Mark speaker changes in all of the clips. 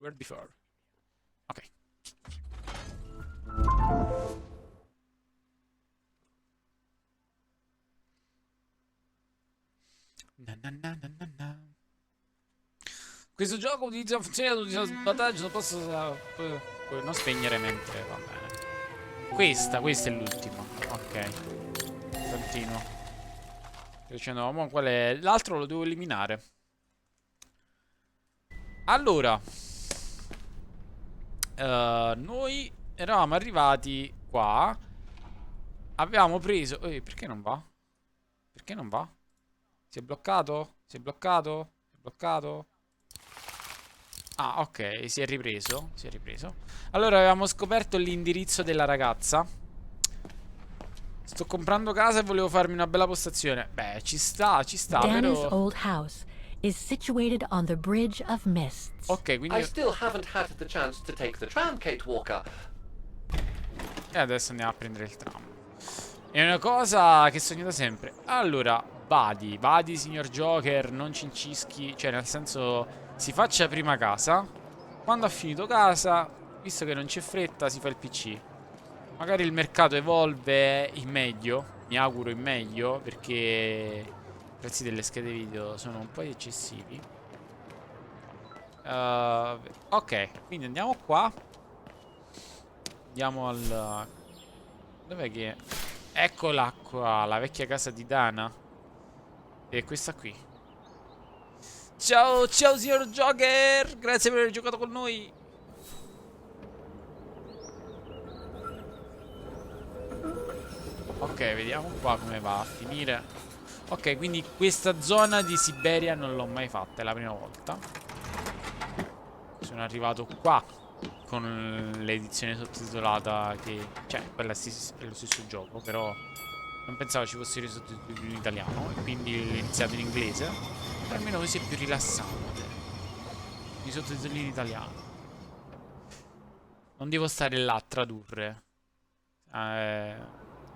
Speaker 1: Where before. Ok. Na, na, na, na, na, na. Questo gioco utilizza funzioni di svantaggio, non posso non spegnere mentre va bene. Questa è l'ultima. Ok. Continuo. Sto dicendo, mo qual è? L'altro lo devo eliminare. Allora, noi eravamo arrivati qua. Avevamo preso. Perché non va? Perché non va? Si è bloccato? Si è bloccato? Si è bloccato? Ah, ok, si è ripreso. Si è ripreso. Allora, avevamo scoperto l'indirizzo della ragazza. Sto comprando casa e volevo farmi una bella postazione. Beh, ci sta,
Speaker 2: Dana's
Speaker 1: però.
Speaker 2: old house is situated on the Bridge of Mists.
Speaker 1: Ok,
Speaker 3: I
Speaker 1: quindi.
Speaker 3: still haven't had the chance to take the tram, Kate Walker.
Speaker 1: E adesso andiamo a prendere il tram. È una cosa che sogno da sempre. Allora, vadi, signor Joker, non cincischi. Cioè, nel senso, si faccia prima casa. Quando ha finito casa, visto che non c'è fretta, si fa il PC. Magari il mercato evolve in meglio. Mi auguro in meglio, perché i prezzi delle schede video sono un po' eccessivi. Ok, quindi andiamo qua. Andiamo al... Dov'è che... Eccola qua, la vecchia casa di Dana. E questa qui. Ciao, ciao signor Joker! Grazie per aver giocato con noi. Ok, vediamo qua come va a finire. Ok, quindi questa zona di Siberia non l'ho mai fatta, è la prima volta. Sono arrivato qua con l'edizione sottotitolata che... Cioè, quella è lo stesso gioco, però non pensavo ci fossero i sottotitoli in italiano e quindi l'ho iniziato in inglese. Per almeno così è più rilassante. I sottotitoli in italiano. Non devo stare là a tradurre. Eh,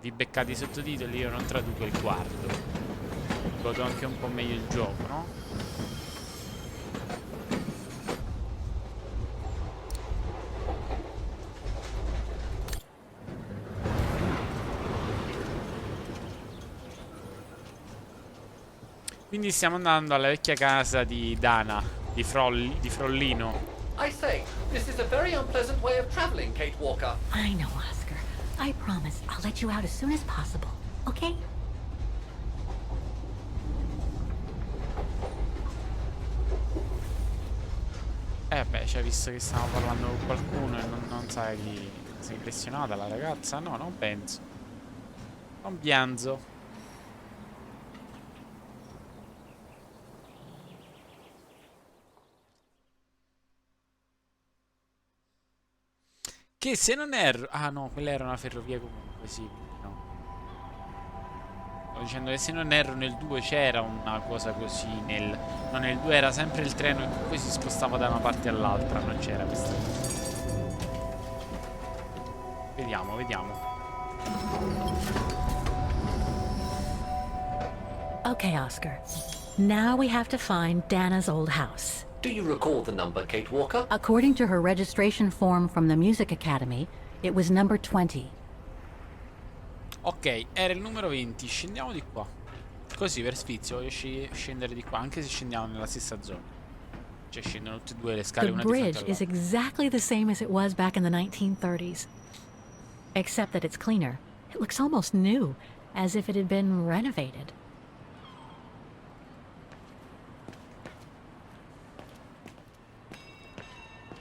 Speaker 1: vi beccate i sottotitoli, io non traduco il guardo. Godo anche un po' meglio il gioco, no? Quindi stiamo andando alla vecchia casa di Dana, di Frollino.
Speaker 3: I say, this is a very unpleasant way of traveling, Kate Walker.
Speaker 2: I know, Oscar. I promise I'll let you out as soon as possible, okay?
Speaker 1: Beh, cioè, visto che stiamo parlando con qualcuno e non sai chi... Sei impressionata la ragazza? No, non penso. Non pianzo. Che se non erro... Ah no, quella era una ferrovia comunque, sì, quindi no. Stavo dicendo che se non erro nel 2 c'era una cosa così, No, nel 2 era sempre il treno e poi si spostava da una parte all'altra, non c'era questa cosa. Vediamo, vediamo.
Speaker 2: Okay, Oscar. Now we have to find Dana's old house.
Speaker 3: Do you recall the number, Kate Walker?
Speaker 2: According to her registration form from the Music Academy, it was number 20.
Speaker 1: Ok, era il numero 20, scendiamo di qua. Così per sfizio voglio scendere di qua, anche se scendiamo nella stessa zona. Cioè scendono tutte e due le scale
Speaker 2: The
Speaker 1: una di fronte
Speaker 2: bridge is
Speaker 1: all'altra.
Speaker 2: exactly the same as it was back in the 1930s. Except that it's cleaner. It looks almost new, as if it had been renovated.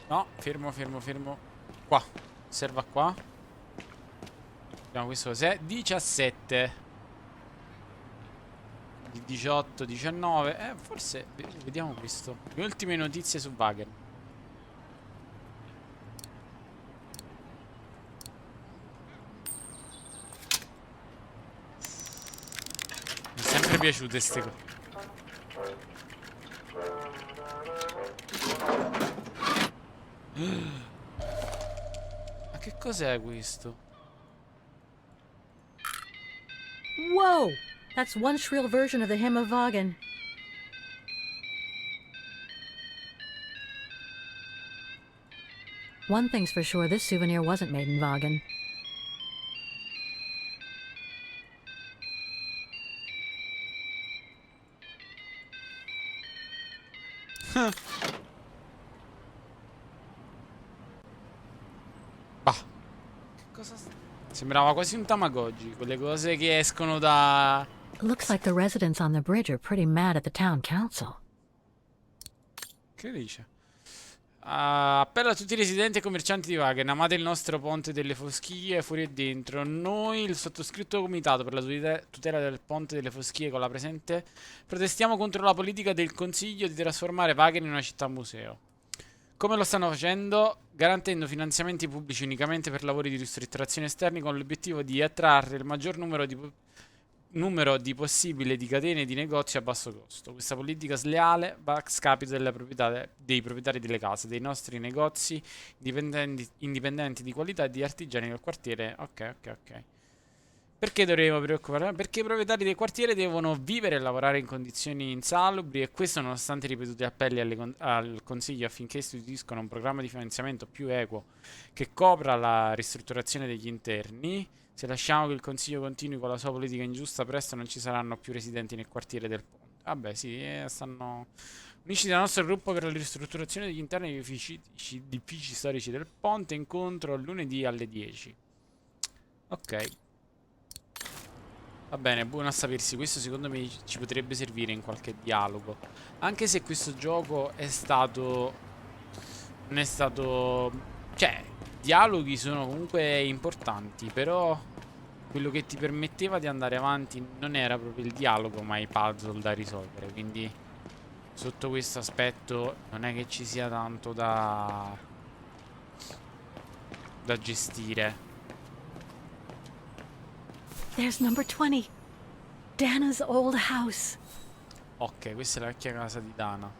Speaker 1: No, fermo, fermo, fermo. Qua, osserva qua. Vediamo questo cos'è. 17. Di 18, 19. Forse... Vediamo questo. Le ultime notizie su Wagen. Mi è sempre piaciute queste cose. Ma che cos'è questo?
Speaker 2: Whoa! That's one shrill version of the Hymn of Wagen. One thing's for sure, this souvenir wasn't made in Vagen.
Speaker 1: Bah. Che cosa... Sembrava quasi un Tamagotchi, quelle cose che escono da...
Speaker 2: Looks like the residents on the bridge are pretty mad at the town council.
Speaker 1: Che dice? Appello a tutti i residenti e commercianti di Wagen. Amate il nostro ponte delle Foschie fuori e dentro. Noi, il sottoscritto comitato per la tutela del ponte delle Foschie con la presente, protestiamo contro la politica del Consiglio di trasformare Wagen in una città museo. Come lo stanno facendo? Garantendo finanziamenti pubblici unicamente per lavori di ristrutturazione esterni con l'obiettivo di attrarre il maggior numero di possibile di catene di negozi a basso costo. Questa politica sleale va a scapito dei proprietari delle case, dei nostri negozi indipendenti di qualità e di artigiani del quartiere. Ok. Perché dovremmo preoccuparci? Perché i proprietari del quartiere devono vivere e lavorare in condizioni insalubri e questo nonostante i ripetuti appelli al Consiglio affinché istituiscano un programma di finanziamento più equo che copra la ristrutturazione degli interni. Se lasciamo che il Consiglio continui con la sua politica ingiusta, presto non ci saranno più residenti nel quartiere del ponte. Vabbè, sì, stanno uniti dal nostro gruppo per la ristrutturazione degli interni degli edifici storici del ponte. Incontro lunedì alle 10. Ok. Va bene, buono a sapersi. Questo secondo me ci potrebbe servire in qualche dialogo. Anche se questo gioco è stato... Non è stato... Cioè, dialoghi sono comunque importanti, però quello che ti permetteva di andare avanti non era proprio il dialogo, ma i puzzle da risolvere. Quindi sotto questo aspetto non è che ci sia tanto da gestire.
Speaker 2: There's number 20. Dana's old house.
Speaker 1: Ok, questa è la vecchia casa di Dana.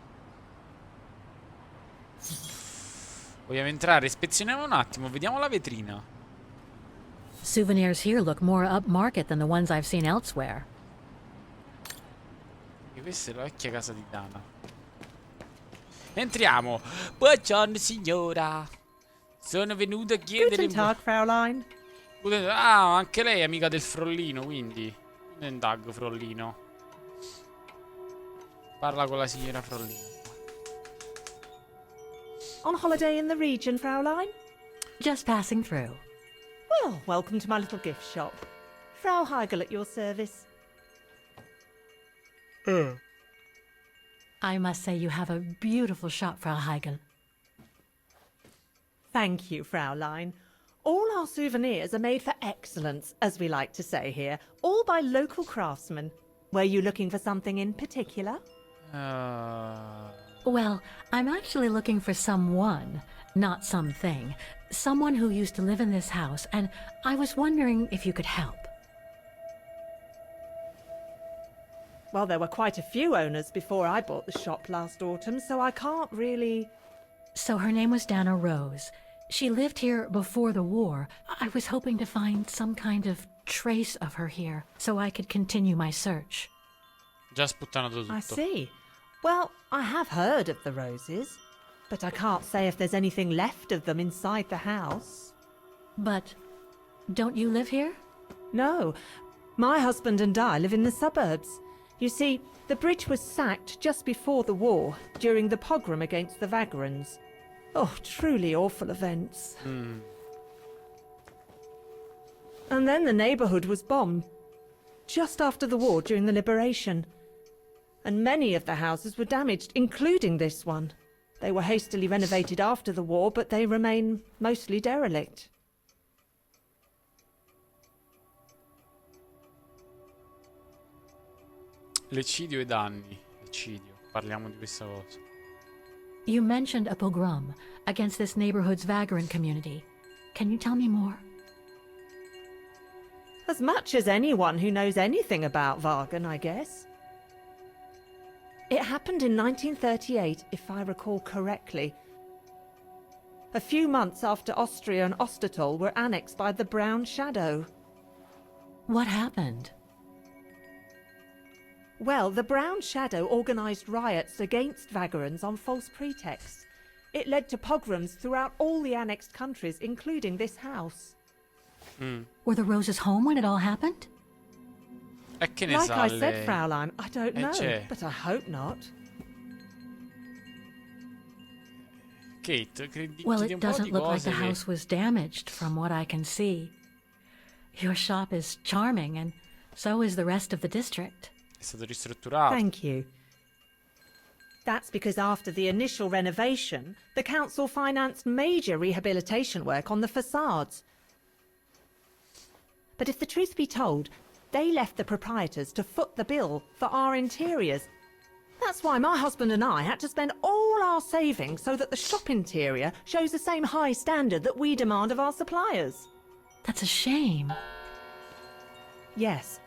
Speaker 1: Vogliamo entrare? Ispezioniamo un attimo, vediamo la vetrina.
Speaker 2: Souvenirs here look more upmarket than the ones I've seen elsewhere.
Speaker 1: E questa è la vecchia casa di Dana. Entriamo. Buongiorno signora. Sono venuto a chiedere...
Speaker 4: Guten Tag, Fräulein.
Speaker 1: Ah, anche lei è amica del Frollino, quindi. Guten Tag, Frollino. Parla con la signora Frollino.
Speaker 4: On holiday in the region, Fräulein?
Speaker 2: Just passing through.
Speaker 4: Well, welcome to my little gift shop. Frau Heigl at your service.
Speaker 2: I must say you have a beautiful shop, Frau Heigl.
Speaker 4: Thank you, Fräulein. All our souvenirs are made for excellence, as we like to say here, all by local craftsmen. Were you looking for something in particular?
Speaker 2: Well, I'm actually looking for someone, not something. Someone who used to live in this house, and I was wondering if you could help.
Speaker 4: Well, there were quite a few owners before I bought the shop last autumn, so I can't really...
Speaker 2: So her name was Dana Rose. She lived here before the war. I was hoping to find some kind of trace of her here, so I could continue my search.
Speaker 1: Già sputtanato tutto.
Speaker 4: I see. Well, I have heard of the Roses, but I can't say if there's anything left of them inside the house.
Speaker 2: But don't you live here?
Speaker 4: No, my husband and I live in the suburbs. You see, the bridge was sacked just before the war, during the pogrom against the Vagrants. Oh, truly awful events. And then the neighbourhood was bombed, just after the war during the liberation. And many of the houses were damaged, including this one. They were hastily renovated after the war, but they remain mostly derelict.
Speaker 1: L'eccidio e i danni. L'eccidio. Parliamo di questa cosa.
Speaker 2: You mentioned a pogrom against this neighborhood's vagrant community. Can you tell me more?
Speaker 4: As much as anyone who knows anything about Wagen, I guess. It happened in 1938, if I recall correctly. A few months after Austria and Ostertal were annexed by the Brown Shadow.
Speaker 2: What happened?
Speaker 4: Well, the Brown Shadow organised riots against Vagrants on false pretexts. It led to pogroms throughout all the annexed countries, including this house.
Speaker 2: Were the roses home when it all happened?
Speaker 1: E che ne
Speaker 4: Like
Speaker 1: sa
Speaker 4: I said,
Speaker 1: lei?
Speaker 4: Fraulein, I don't know,
Speaker 1: c'è.
Speaker 4: but I hope not.
Speaker 1: Kate,
Speaker 2: Well,
Speaker 1: chiedi
Speaker 2: it
Speaker 1: un po'
Speaker 2: doesn't
Speaker 1: di
Speaker 2: look like
Speaker 1: cose
Speaker 2: the
Speaker 1: che...
Speaker 2: house was damaged from what I can see. Your shop is charming, and so is the rest of the district.
Speaker 1: È stato ristrutturato.
Speaker 4: Thank you. That's because after the initial renovation, the council financed major rehabilitation work on the facades. But if the truth be told, they left the proprietors to foot the bill for our interiors. That's why my husband and I had to spend all our savings so that the shop interior shows the same high standard that we demand of our suppliers.
Speaker 2: That's a shame.
Speaker 4: Yes,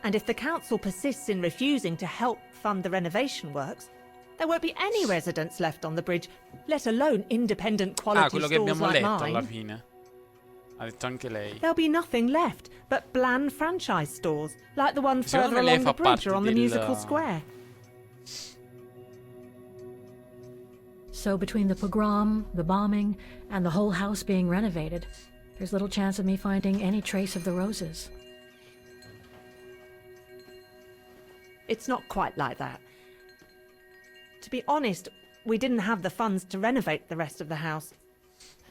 Speaker 4: and if the council persists in refusing to help fund the renovation works, there won't be any residents left on the bridge, let alone independent quality
Speaker 1: Quello che
Speaker 4: stores
Speaker 1: abbiamo
Speaker 4: like
Speaker 1: letto alla
Speaker 4: mine.
Speaker 1: fine. Ha detto anche lei.
Speaker 4: There'll be nothing left but bland franchise stores, like the one
Speaker 1: Secondo
Speaker 4: further
Speaker 1: me lei
Speaker 4: along
Speaker 1: fa
Speaker 4: the bridge
Speaker 1: parte
Speaker 4: or on the
Speaker 1: del-
Speaker 4: musical square.
Speaker 2: So between the pogrom, the bombing, and the whole house being renovated, there's little chance of me finding any trace of the roses.
Speaker 4: It's not quite like that. To be honest, we didn't have the funds to renovate the rest of the house,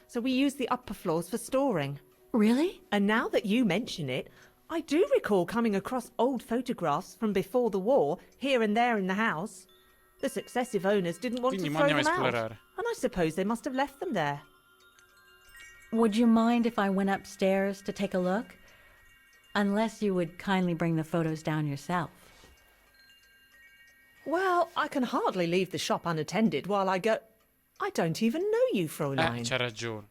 Speaker 4: so we used the upper floors for storing.
Speaker 2: Really?
Speaker 4: And now that you mention it, I do recall coming across old photographs from before the war, here and there in the house. The successive owners didn't want
Speaker 1: Quindi
Speaker 4: to throw
Speaker 1: andiamo a
Speaker 4: them out,
Speaker 1: esplorare.
Speaker 4: and I suppose they must have left them there.
Speaker 2: Would you mind if I went upstairs to take a look? Unless you would kindly bring the photos down yourself.
Speaker 4: Well, I can hardly leave the shop unattended while I go... I don't even know you, Fräulein.
Speaker 1: C'ha ragione.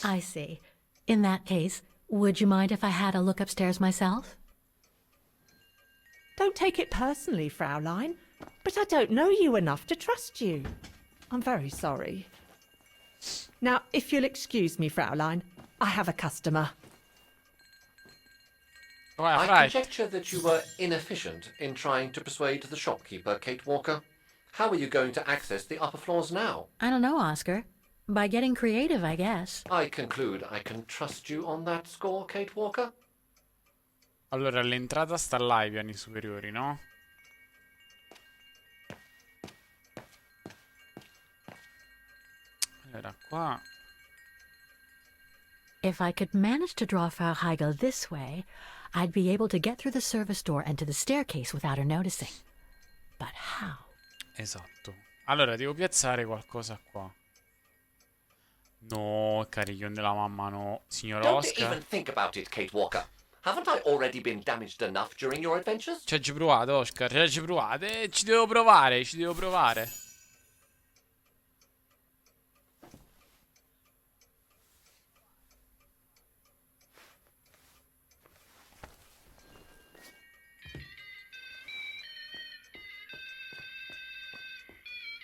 Speaker 2: I see. In that case, would you mind if I had a look upstairs myself?
Speaker 4: Don't take it personally, Fraulein, but I don't know you enough to trust you. I'm very sorry. Now, if you'll excuse me, Fraulein, I have a customer.
Speaker 3: I
Speaker 1: Right.
Speaker 3: conjecture that you were inefficient in trying to persuade the shopkeeper, Kate Walker. How are you going to access the upper floors now?
Speaker 2: I don't know, Oscar. By getting creative, I guess.
Speaker 3: I conclude I can trust you on that score, Kate Walker?
Speaker 1: Allora, l'entrata sta là ai piani superiori, no? Allora, qua...
Speaker 2: If I could manage to draw Frau Heigl this way, I'd be able to get through the service door and to the staircase without her noticing. But how?
Speaker 1: Esatto. Allora, devo piazzare qualcosa qua. No, carico della mamma, no. Signor
Speaker 3: Don't
Speaker 1: Oscar.
Speaker 3: even think about it, Kate Walker. Haven't I already been damaged enough during your adventures?
Speaker 1: Ci hai già provato, Oscar. Ci hai già provato. Ci devo provare, ci devo provare.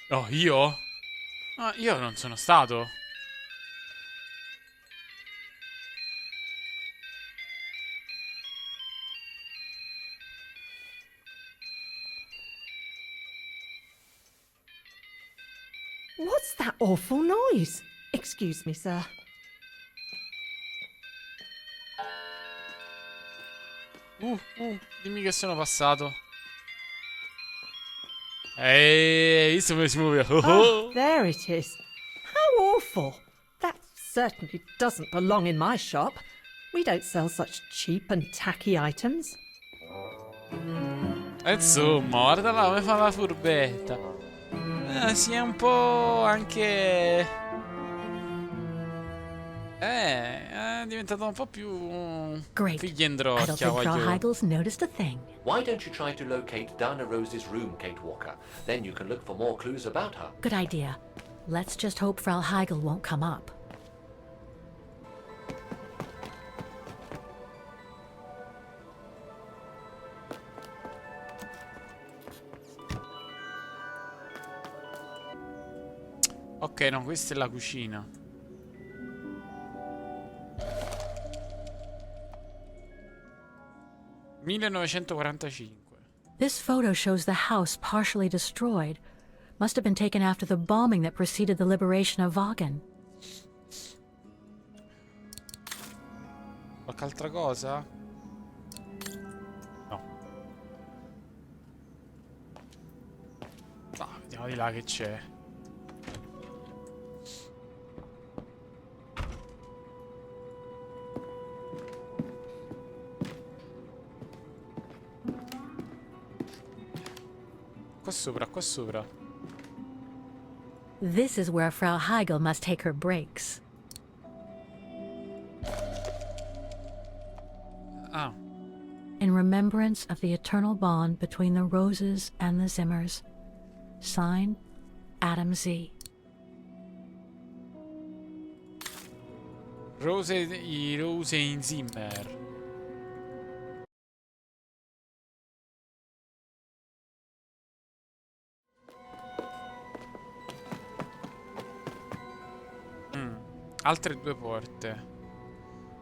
Speaker 1: Oh, io? Ah, io non sono stato.
Speaker 4: What's that awful noise? Excuse me, sir.
Speaker 1: Dimmi che sono passato. Ehi, visto come si muove?
Speaker 4: Oh, there it is. How awful. That certainly doesn't belong in my shop. We don't sell such cheap and tacky items.
Speaker 1: Insomma, guarda là come fa la furbetta. Si è un po' anche... è diventato un po' più...
Speaker 2: Great. I don't
Speaker 1: figliandrocchia,
Speaker 2: think Frau
Speaker 1: voglio...
Speaker 2: Heigl's noticed a thing.
Speaker 3: Why don't you try to locate Dana Rose's room, Kate Walker? Then you can look for more clues about her.
Speaker 2: Good idea. Let's just hope Frau Heigl won't come up.
Speaker 1: Ok, no, questa è la cucina. (1945)
Speaker 2: This photo shows the house partially destroyed, must have been taken after the bombing that preceded the liberation of Vagan.
Speaker 1: Qualche altra cosa? No. Vediamo di là che c'è. Qua sopra, qua sopra.
Speaker 2: This is where Frau Heigl must take her breaks.
Speaker 1: Ah,
Speaker 2: In remembrance of the eternal bond between the Roses and the Zimmers. Signed, Adam Z.
Speaker 1: i Rose in Zimmer. Altre due porte.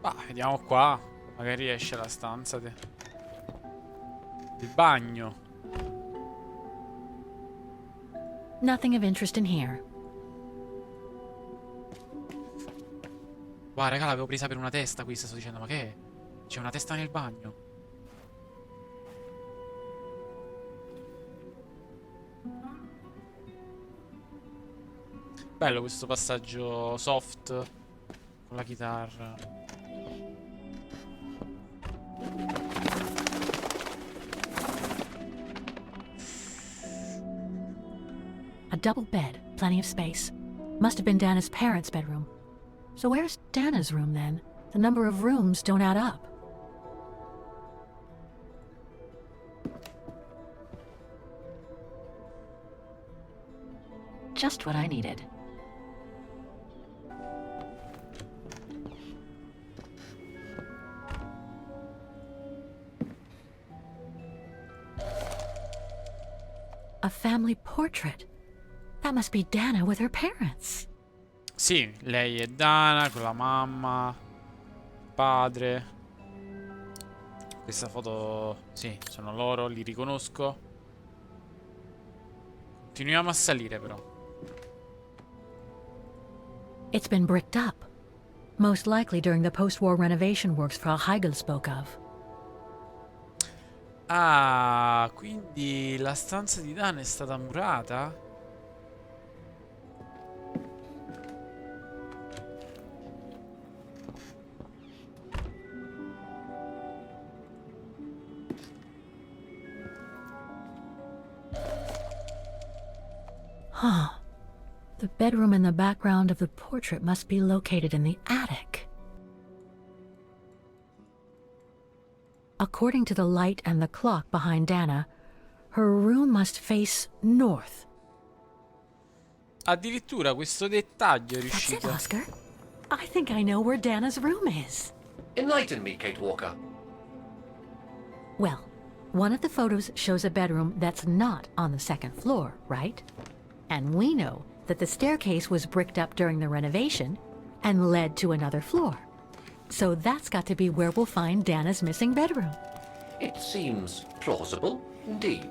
Speaker 1: Bah, vediamo qua. Magari esce la stanza del bagno.
Speaker 2: Nothing of interest in here.
Speaker 1: Guarda, raga, l'avevo presa per una testa questa. Sto dicendo, ma che è? C'è una testa nel bagno. Bello questo passaggio soft con la chitarra.
Speaker 2: A double bed, plenty of space. Must have been Dana's parents' bedroom. So where's Dana's room then? The number of rooms don't add up. Just what I needed. A family portrait. That must be Dana with her parents.
Speaker 1: Sì, lei è Dana con la mamma, padre. Questa foto, sì, sono loro, li riconosco. Continuiamo a salire però.
Speaker 2: It's been bricked up. Most likely during the post-war renovation works Frau Heigl spoke of.
Speaker 1: Ah, quindi la stanza di Dana è stata murata?
Speaker 2: Huh. The bedroom in the background of the portrait must be located in the attic. According to the light and the clock behind Dana, her room must face north.
Speaker 1: Addirittura questo dettaglio è
Speaker 2: That's it,
Speaker 1: riuscito.
Speaker 2: Oscar. I think I know where Dana's room is.
Speaker 3: Enlighten me, Kate Walker.
Speaker 2: Well, one of the photos shows a bedroom that's not on the second floor, right? And we know that the staircase was bricked up during the renovation and led to another floor. So that's got to be where we'll find Dana's missing bedroom.
Speaker 3: It seems plausible, indeed.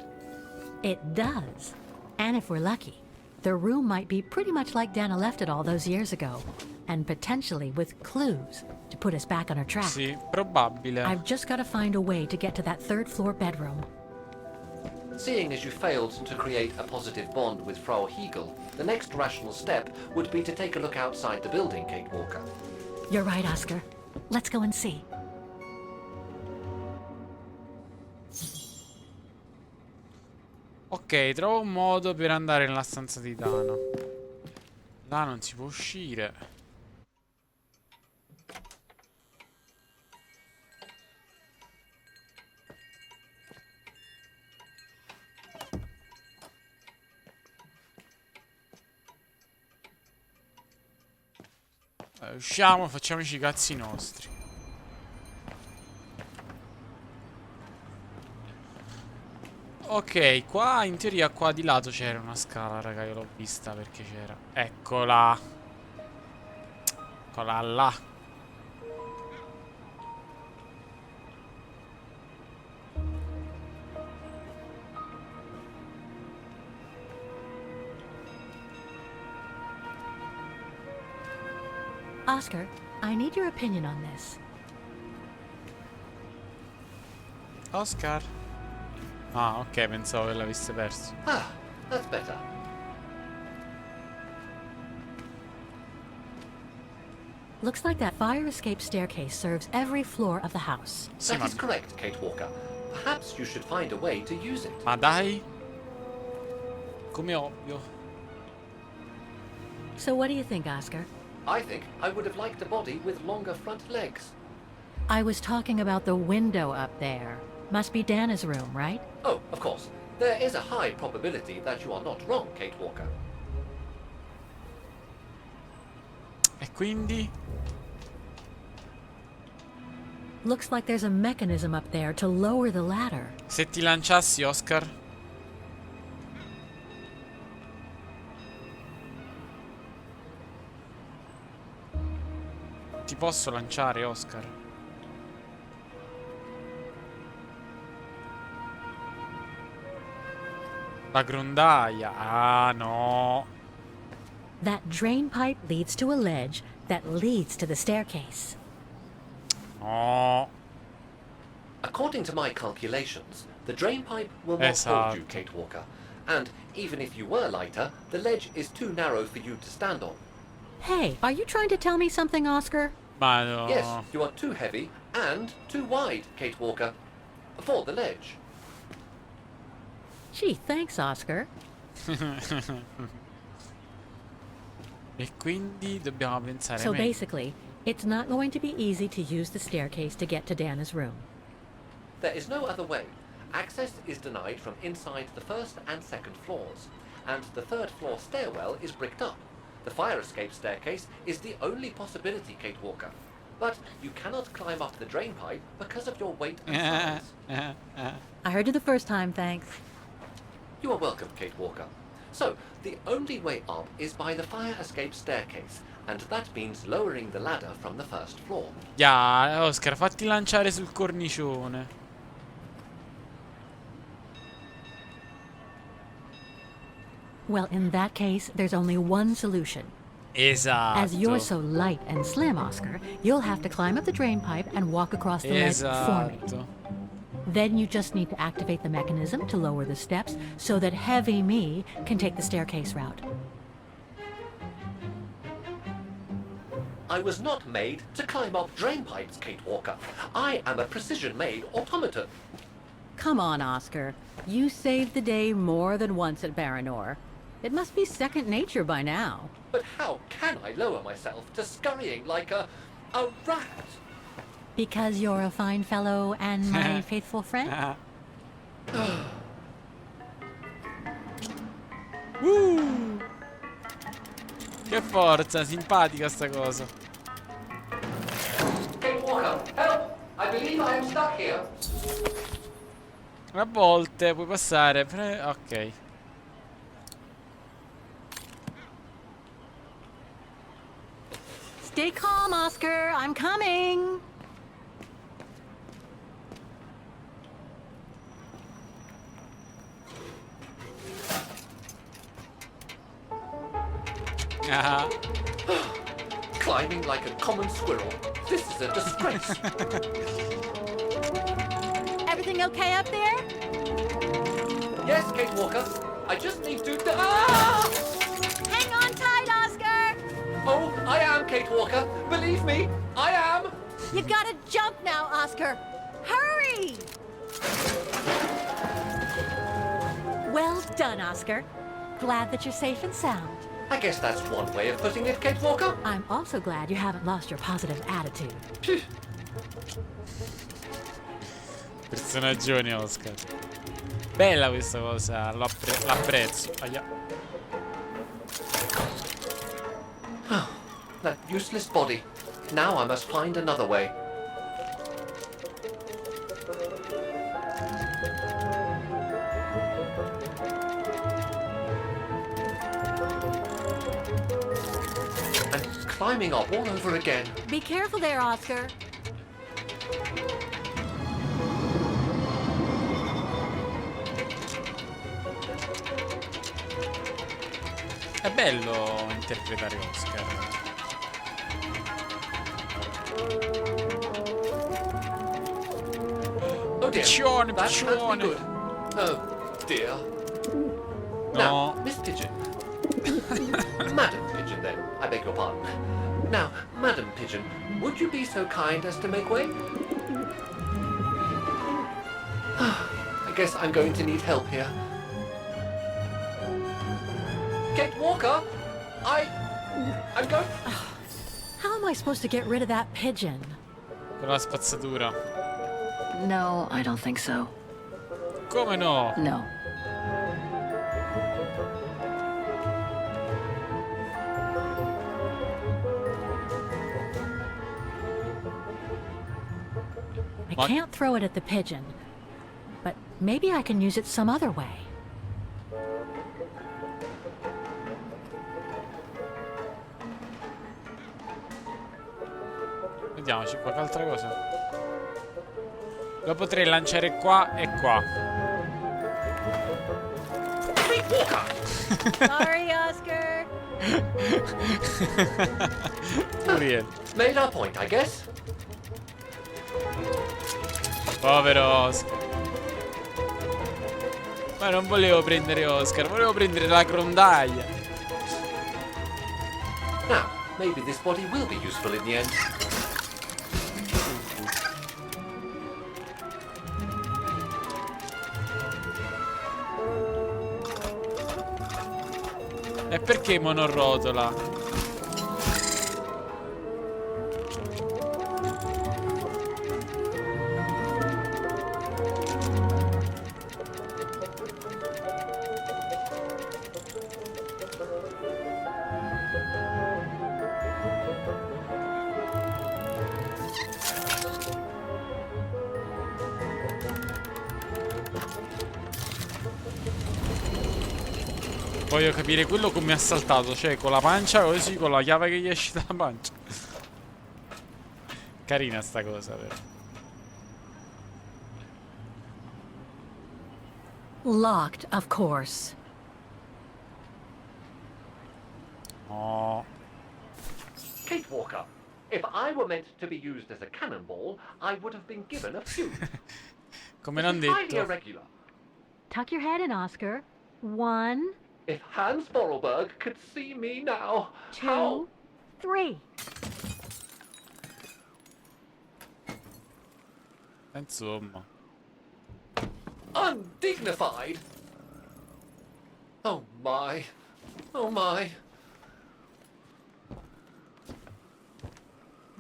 Speaker 2: It does. And if we're lucky, the room might be pretty much like Dana left it all those years ago, and potentially with clues to put us back on our track.
Speaker 1: Sì, probabile.
Speaker 2: I've just got to find a way to get to that third floor bedroom.
Speaker 3: Seeing as you failed to create a positive bond with Frau Heigl, the next rational step would be to take a look outside the building, Kate Walker.
Speaker 2: You're right, Oscar. Let's go and see.
Speaker 1: Ok, trovo un modo per andare nella stanza di Dana. Là non si può uscire. Usciamo, facciamoci i cazzi nostri. Ok, qua in teoria qua di lato c'era una scala, raga, io l'ho vista perché c'era. Eccola. Eccola là.
Speaker 2: Oscar, I need your opinion on this.
Speaker 1: Oscar. Ah, ok, pensavo che l'avesse perso.
Speaker 3: Ah, that's better.
Speaker 2: Looks like that fire escape staircase serves every floor of the house.
Speaker 1: Sì,
Speaker 3: That is correct, Kate Walker. Perhaps you should find a way to use it.
Speaker 1: ma dai. Come ovvio.
Speaker 2: So what do you think, Oscar?
Speaker 3: I think I would have liked a body with longer front legs.
Speaker 2: I was talking about the window up there. Must be Dana's room, right?
Speaker 3: Oh, of course. There is a high probability that you are not wrong, Kate Walker.
Speaker 1: E quindi?
Speaker 2: Looks like there's a mechanism up there to lower the ladder.
Speaker 1: Se ti lanciassi, Oscar? Ti posso lanciare, Oscar? La grondaia. Ah, no.
Speaker 2: That drain pipe leads to a ledge that leads to the staircase.
Speaker 1: No.
Speaker 3: According to my calculations, the drain pipe will not hold you,
Speaker 1: Esatto.
Speaker 3: Kate Walker. And even if you were lighter, the ledge is too narrow for you to stand on.
Speaker 2: Hey, are you trying to tell me something, Oscar?
Speaker 1: Ma no.
Speaker 3: Yes, you are too heavy and too wide, Kate Walker, for the ledge.
Speaker 2: Gee, thanks, Oscar.
Speaker 1: E quindi dobbiamo pensare
Speaker 2: So
Speaker 1: meglio.
Speaker 2: basically, it's not going to be easy to use the staircase to get to Dana's room.
Speaker 3: There is no other way. Access is denied from inside the first and second floors, and the third floor stairwell is bricked up. The fire escape staircase is the only possibility, Kate Walker. But you cannot climb up the drain pipe because of your weight and size.
Speaker 2: I heard you the first time, thanks.
Speaker 3: You are welcome, Kate Walker. So, the only way up is by the fire escape staircase, and that means lowering the ladder from the first floor.
Speaker 1: Ya, Oscar, fatti lanciare sul cornicione.
Speaker 2: Well, in that case, there's only one solution.
Speaker 1: Esatto.
Speaker 2: As you're so light and slim, Oscar, you'll have to climb up the drain pipe and walk across the ledge for me.
Speaker 1: Esatto.
Speaker 2: Then you just need to activate the mechanism to lower the steps so that heavy me can take the staircase route.
Speaker 3: I was not made to climb up drain pipes, Kate Walker. I am a precision-made automaton.
Speaker 2: Come on, Oscar. You saved the day more than once at Baranor. It must be second nature by now.
Speaker 3: But how can I lower myself to scurrying like a rat?
Speaker 2: Because you're a fine fellow and my faithful friend?
Speaker 1: Che forza, simpatica sta cosa.
Speaker 3: Kate Walker, help! I believe I am stuck here.
Speaker 1: A volte puoi passare. Ok.
Speaker 2: Stay calm, Oscar. I'm coming.
Speaker 1: Ah.
Speaker 3: Climbing like a common squirrel. This is a disgrace.
Speaker 2: Everything okay up there?
Speaker 3: Yes, Kate Walker. I just need to... Ah!
Speaker 2: Hang on tight, Oscar.
Speaker 3: Oh, I am, Kate Walker. Believe me, I am.
Speaker 2: You gotta jump now, Oscar. Hurry! Well done, Oscar. Glad that you're safe and sound.
Speaker 3: I guess that's one way of putting it, Kate Walker.
Speaker 2: I'm also glad you haven't lost your positive attitude.
Speaker 3: Phew.
Speaker 1: Personaggione Oscar. Bella questa cosa, l'apprezzo. Aia.
Speaker 3: That useless body. Now I must find another way. I'm climbing up all over again.
Speaker 2: Be careful there, Oscar.
Speaker 1: È bello interpretare Oscar.
Speaker 3: Oh dear,
Speaker 1: Piccione,
Speaker 3: that can't be
Speaker 1: piccione.
Speaker 3: good. Oh dear.
Speaker 1: No.
Speaker 3: Now, Miss Pigeon. Madam Pigeon, then. I beg your pardon. Now, Madam Pigeon, would you be so kind as to make way? I guess I'm going to need help here. Kate Walker, I'm going...
Speaker 2: How am I supposed to get rid of that pigeon?
Speaker 1: Con la spazzatura.
Speaker 5: No, I don't think so.
Speaker 1: Come no?
Speaker 5: No.
Speaker 2: I
Speaker 1: What?
Speaker 2: can't throw it at the pigeon, but maybe I can use it some other way.
Speaker 1: Vediamoci qualche altra cosa. Lo potrei lanciare qua e qua.
Speaker 3: Kate Walker!
Speaker 2: Sorry, Oscar.
Speaker 1: Muriel.
Speaker 3: Made our point, I guess.
Speaker 1: Povero Oscar. Ma non volevo prendere Oscar, volevo prendere la grondaia.
Speaker 3: Now, maybe this body will be useful in the end.
Speaker 1: E perché monorotola? Voglio capire quello come ha saltato, cioè con la pancia così, con la chiave che gli esce dalla pancia. Carina sta cosa, vero?
Speaker 2: Locked, of course.
Speaker 1: Oh.
Speaker 3: Kate Walker, if I were meant to be used as a cannonball, I would have been given a fuse.
Speaker 1: Come non
Speaker 3: It's highly
Speaker 1: detto.
Speaker 3: irregular.
Speaker 2: Tuck your head in, Oscar. 1,
Speaker 3: If Hans Vorarlberg could see me now, how...
Speaker 2: 2, 3.
Speaker 1: Insomma.
Speaker 3: Undignified! Oh my. Oh my.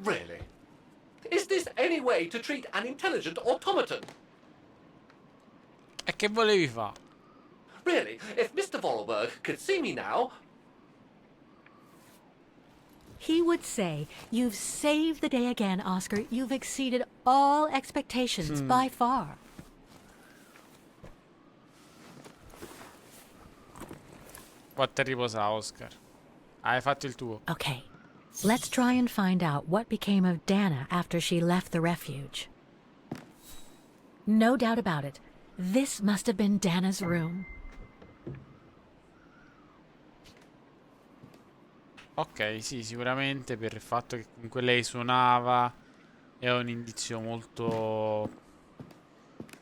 Speaker 3: Really? Is this any way to treat an intelligent automaton?
Speaker 1: E che volevi fare?
Speaker 3: Really, if Mr. Vorarlberg could see me now...
Speaker 2: He would say, "You've saved the day again, Oscar. You've exceeded all expectations by far."
Speaker 1: Vattene a riposare, Oscar. Hai fatto il tuo.
Speaker 2: Okay, let's try and find out what became of Dana after she left the refuge. No doubt about it. This must have been Dana's room.
Speaker 1: Ok, sì, sicuramente per il fatto che comunque lei suonava è un indizio molto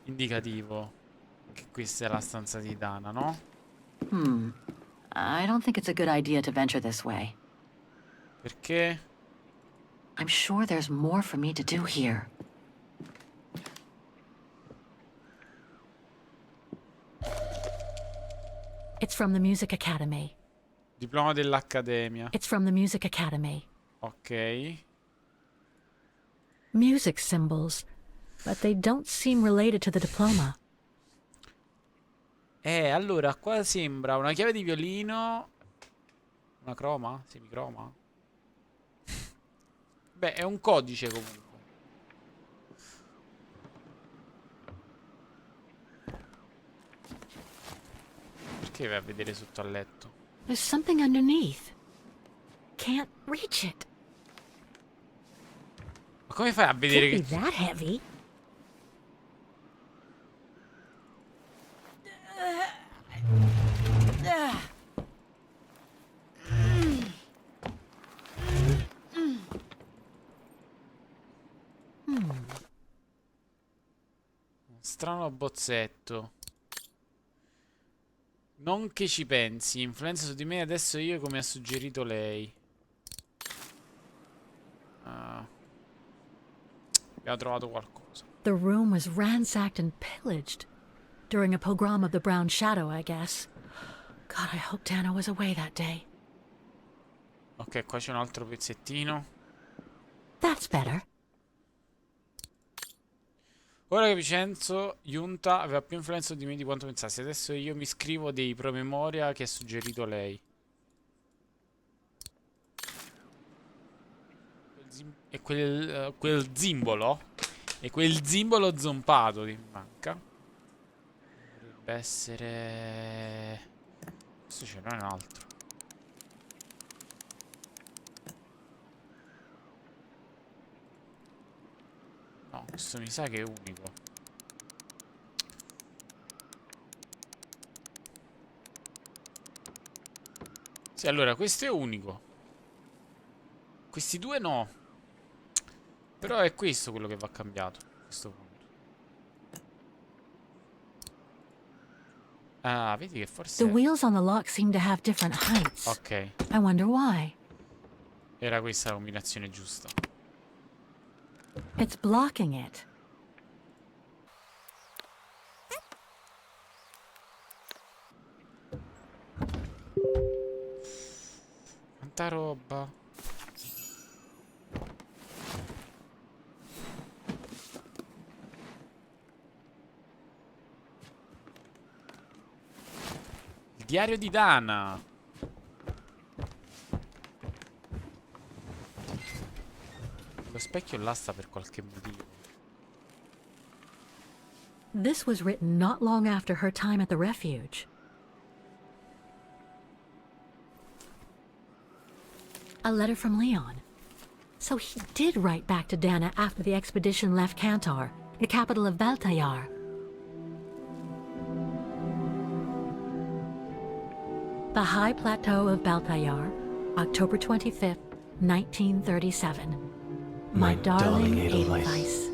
Speaker 1: indicativo che questa è la stanza di Dana, no?
Speaker 5: I don't think it's a good idea to venture this way.
Speaker 1: Perché?
Speaker 5: I'm sure there's more for me to do here.
Speaker 2: It's from the Music Academy.
Speaker 1: Diploma dell'Accademia.
Speaker 2: It's from the Music Academy.
Speaker 1: Ok.
Speaker 2: Music symbols, but they don't seem related to the diploma.
Speaker 1: Allora qua sembra una chiave di violino. Una croma? Semicroma? Beh, è un codice comunque. Perché vai a vedere sotto al letto?
Speaker 2: There's something underneath. Can't reach it.
Speaker 1: Ma come fai a vedere
Speaker 2: Can't be
Speaker 1: che...
Speaker 2: that heavy.
Speaker 1: strano bozzetto. Non che ci pensi, influenza su di me adesso io come ha suggerito lei. Ah, abbiamo trovato qualcosa.
Speaker 2: The room was ransacked and pillaged during a pogrom of the Brown Shadow, I guess. God, I hope Dana was away that day.
Speaker 1: Ok, qua c'è un altro pezzettino.
Speaker 2: That's better.
Speaker 1: Ora che Vincenzo Giunta aveva più influenza di me di quanto pensassi. Adesso io mi scrivo dei promemoria che ha suggerito lei. E quel zimbolo. E quel zimbolo zompato che mi manca. Dovrebbe essere... Questo ce n'è un altro. No, questo mi sa che è unico. Sì, allora, questo è unico. Questi due no. Però è questo quello che va cambiato a questo punto. Ah, vedi che
Speaker 2: The
Speaker 1: forse...
Speaker 2: wheels on the lock seem to have different heights.
Speaker 1: Ok,
Speaker 2: I wonder why.
Speaker 1: era questa la combinazione giusta.
Speaker 2: It's blocking it.
Speaker 1: Quanta roba. Il diario di Dana. Lo specchio là sta per qualche motivo.
Speaker 2: This was written not long after her time at the refuge. A letter from Leon. So he did write back to Dana after the expedition left Kantar, the capital of Valtayar. The High Plateau of Baltayar, October 25th, 1937. My darling Edelweiss.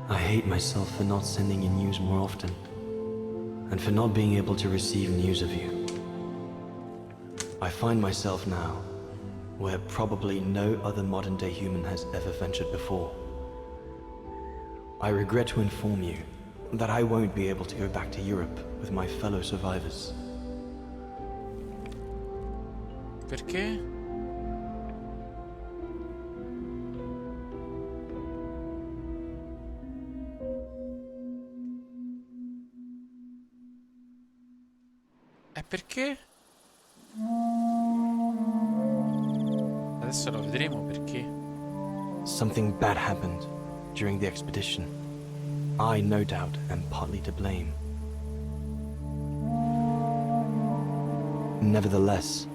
Speaker 6: I hate myself for not sending you news more often, and for not being able to receive news of you. I find myself now where probably no other modern-day human has ever ventured before. I regret to inform you that I won't be able to go back to Europe with my fellow survivors.
Speaker 1: Perché? Perché? Adesso lo vedremo perché.
Speaker 6: Something bad happened during the expedition. I, no doubt, am partly to blame. Nevertheless,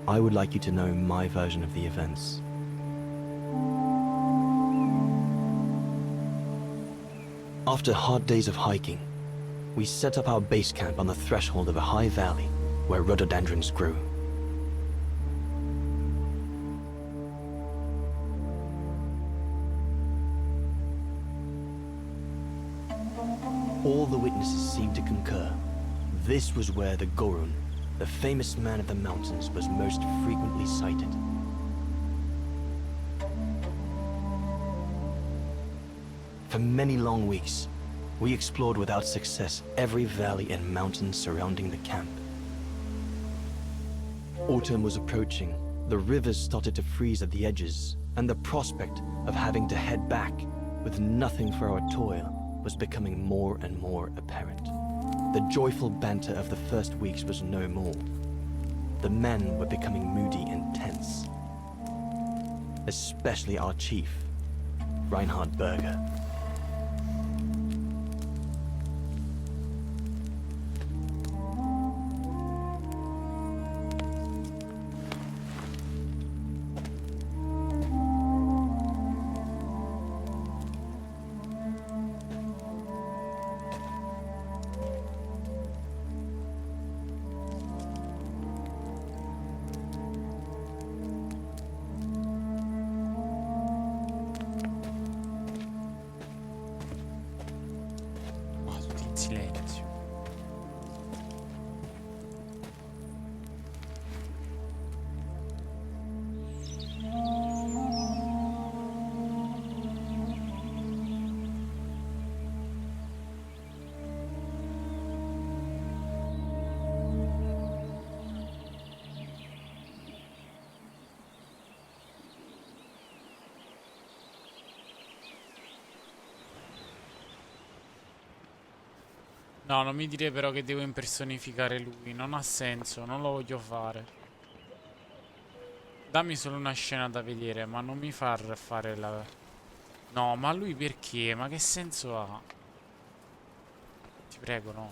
Speaker 6: I would like you to know my version of the events. After hard days of hiking, we set up our base camp on the threshold of a high valley where rhododendrons grew. All the witnesses seemed to concur. This was where the Gorun, the famous man of the mountains, was most frequently sighted. For many long weeks, we explored without success every valley and mountain surrounding the camp. Autumn was approaching, the rivers started to freeze at the edges, and the prospect of having to head back with nothing for our toil was becoming more and more apparent. The joyful banter of the first weeks was no more. The men were becoming moody and tense. Especially our chief, Reinhard Berger.
Speaker 1: silenzio. No, non mi dire però che devo impersonificare lui. Non ha senso, non lo voglio fare. Dammi solo una scena da vedere, ma non mi far fare la... No, ma lui perché? Ma che senso ha? Ti prego, no.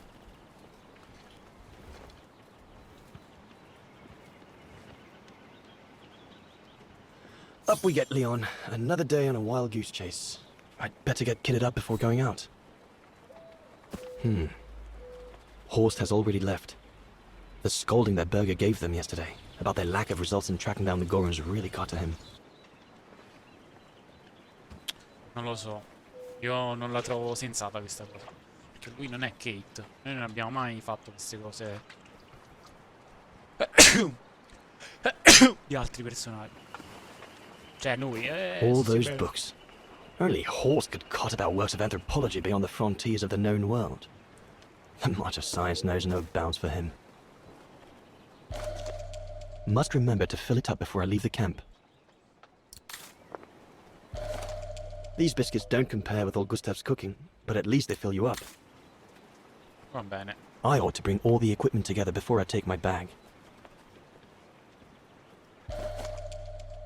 Speaker 6: Up we get, Leon. Another day on a wild goose chase. I'd better get kitted up before going out. Horst has already left. The scolding that Berger gave them yesterday about their lack of results in tracking down the Gorons really got to him.
Speaker 1: Non lo so. Io non la trovo sensata questa cosa. Perché lui non è Kate. Noi non abbiamo mai fatto queste cose di altri personaggi. Cioè noi,
Speaker 6: All those
Speaker 1: Syberia.
Speaker 6: books. Only Horst could cot about works of anthropology beyond the frontiers of the known world. The march of science knows no bounds for him. Must remember to fill it up before I leave the camp. These biscuits don't compare with old Gustav's cooking, but at least they fill you up.
Speaker 1: Va bene.
Speaker 6: I ought to bring all the equipment together before I take my bag.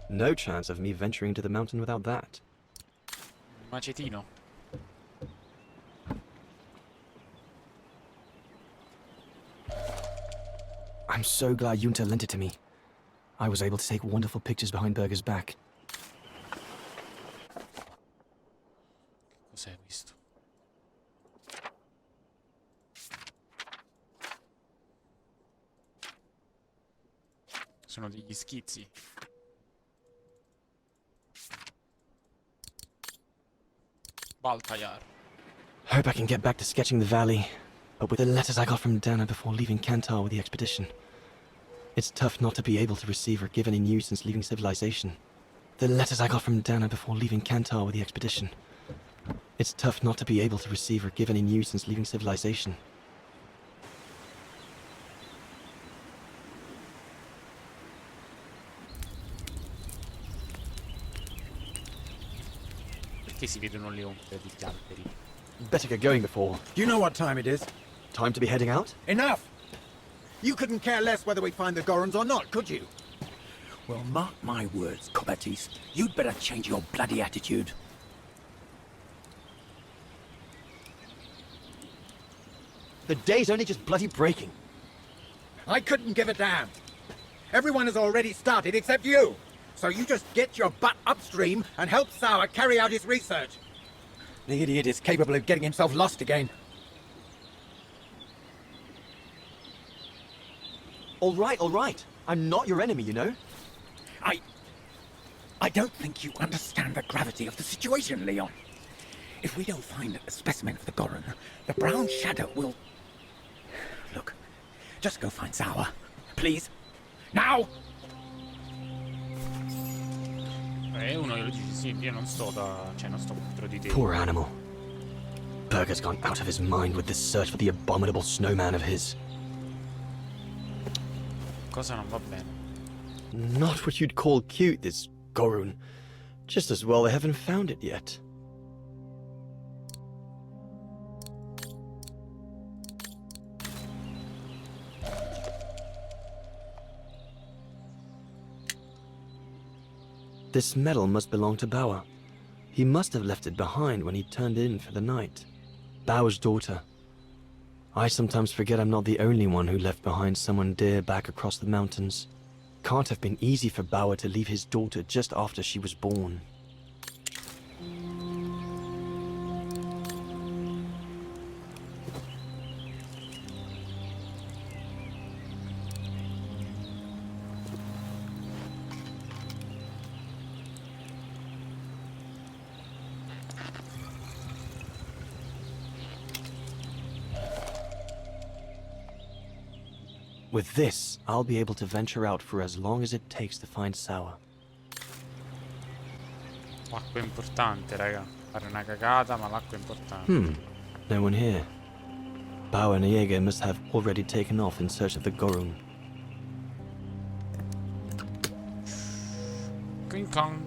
Speaker 6: No chance of me venturing to the mountain without that.
Speaker 1: Macetino.
Speaker 6: I'm so glad Junta lent it to me. I was able to take wonderful pictures behind Berger's back.
Speaker 1: Cos'è questo? Sono degli schizzi. Baltayar.
Speaker 6: Hope I can get back to sketching the valley, but with the letters I got from Dana before leaving Kantar with the expedition, it's tough not to be able to receive or give any news since leaving civilization. The letters I got from Dana before leaving Kantar with the expedition. It's tough not to be able to receive or give any news since leaving civilization.
Speaker 1: Perché si vedono le ombre degli alberi?
Speaker 6: Better get going before.
Speaker 7: Do you know what time it is?
Speaker 6: Time to be heading out?
Speaker 7: Enough! You couldn't care less whether we find the Gorons or not, could you?
Speaker 8: Well, mark my words, Cobatis. You'd better change your bloody attitude.
Speaker 6: The day's only just bloody breaking.
Speaker 7: I couldn't give a damn. Everyone has already started except you. So you just get your butt upstream and help Sauer carry out his research. The idiot is capable of getting himself lost again.
Speaker 6: All right. I'm not your enemy, you know?
Speaker 8: I don't think you understand the gravity of the situation, Leon. If we don't find a specimen of the Goron, the brown shadow will... Look, just go find Sauer. Please. Now!
Speaker 1: Uno glielo dice sì, io non sto non sto contro di te.
Speaker 6: Poor animal. Berger's gone out of his mind with this search for the abominable snowman of his.
Speaker 1: Cosa non va bene?
Speaker 6: Not what you'd call cute, this Gorun. Just as well they haven't found it yet. This medal must belong to Bauer. He must have left it behind when he turned in for the night. Bauer's daughter. I sometimes forget I'm not the only one who left behind someone dear back across the mountains. Can't have been easy for Bauer to leave his daughter just after she was born. With this, I'll be able to venture out for as long as it takes to find Sour.
Speaker 1: L'acqua è importante, raga. Fare una cagata, ma l'acqua è importante.
Speaker 6: No one here. Bauer and Jaeger must have already taken off in search of the Gorung.
Speaker 1: King Kong.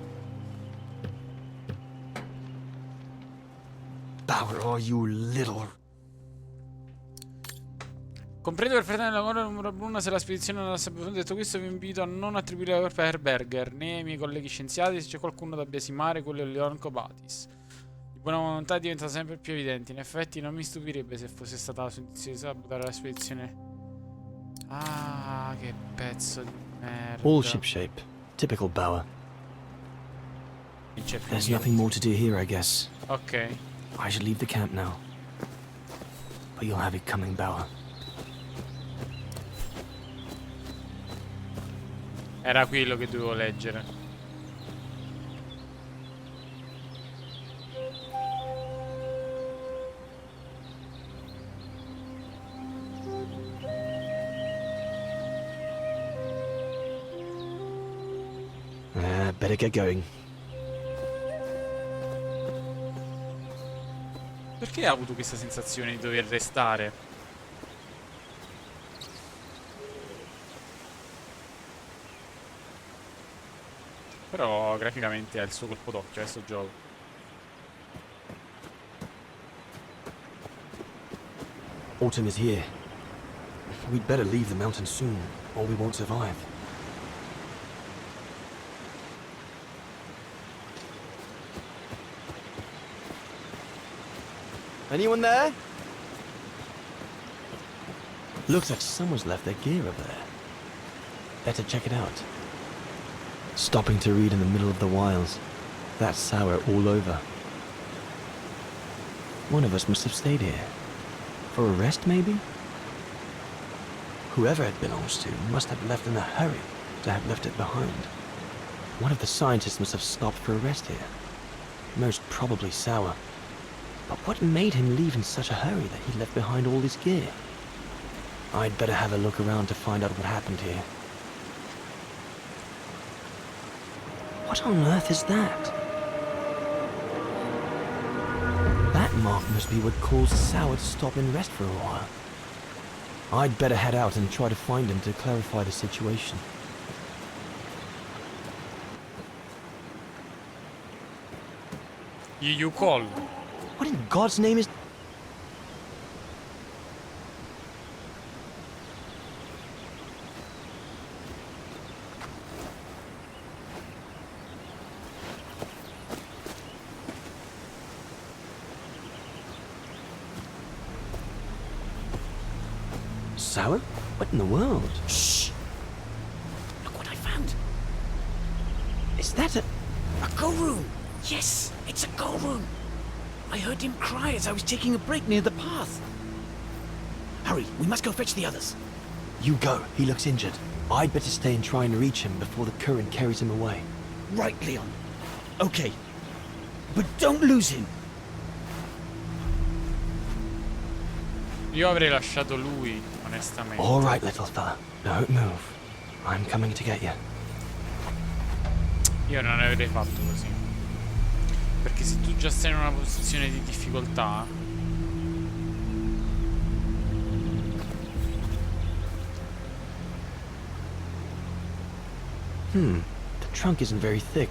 Speaker 6: Bauer, are you little...
Speaker 1: Comprendo perfettamente la lavoro numero Bruna se la spedizione non la sappia. Detto questo vi invito a non attribuire la colpa a Herberger né ai miei colleghi scienziati se c'è qualcuno da biasimare, quello è Leon Cobatis. Di buona volontà diventa sempre più evidente. In effetti non mi stupirebbe se fosse stata la sua intenzione di sabotare la spedizione. Ah, che pezzo di merda.
Speaker 6: All shipshape. Typical Bauer.
Speaker 1: Non c'è più
Speaker 6: There's
Speaker 1: niente.
Speaker 6: nothing more to do here, I guess.
Speaker 1: Ok.
Speaker 6: I should leave the camp now. But you'll have it coming, Bauer.
Speaker 1: Era quello che dovevo leggere.
Speaker 6: Better get going.
Speaker 1: Perché ha avuto questa sensazione di dover restare? Però graficamente ha il suo colpo d'occhio, adesso gioco.
Speaker 6: Autumn is here. We'd better leave the mountain soon, or we won't survive. Anyone there? Looks like someone's left their gear over there. Better check it out. Stopping to read in the middle of the wilds. That's sour all over. One of us must have stayed here. For a rest, maybe? Whoever it belongs to must have left in a hurry to have left it behind. One of the scientists must have stopped for a rest here. Most probably Sour. But what made him leave in such a hurry that he left behind all his gear? I'd better have a look around to find out what happened here. What on earth is that? That mark must be what caused Sour to stop and rest for a while. I'd better head out and try to find him to clarify the situation.
Speaker 1: You call.
Speaker 6: What in God's name is... Sour? What in the world?
Speaker 8: Shh! Look what I found.
Speaker 6: Is that a...
Speaker 8: A go-room! Yes, it's a go-room! I heard him cry as I was taking a break near the path. Hurry, we must go fetch the others.
Speaker 6: You go. He looks injured. I'd better stay and try and reach him before the current carries him away.
Speaker 8: Right, Leon. Okay. But don't lose him.
Speaker 1: Io avrei lasciato lui, onestamente.
Speaker 6: All right, little fella. Don't move. I'm coming to get you.
Speaker 1: Io non avrei fatto così. Perché se tu già sei in una posizione di difficoltà,
Speaker 6: The trunk isn't very thick.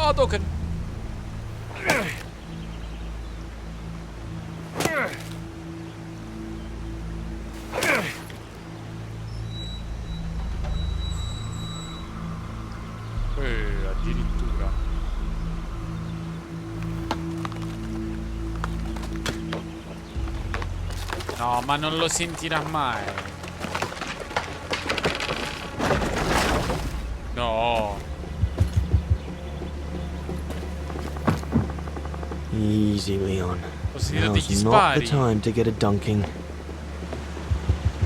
Speaker 1: oh, token. Addirittura. No, ma non lo sentirà mai. No.
Speaker 6: Easy, Leon.
Speaker 1: Ho sentito degli
Speaker 6: Now's not the
Speaker 1: spari.
Speaker 6: time to get a dunking.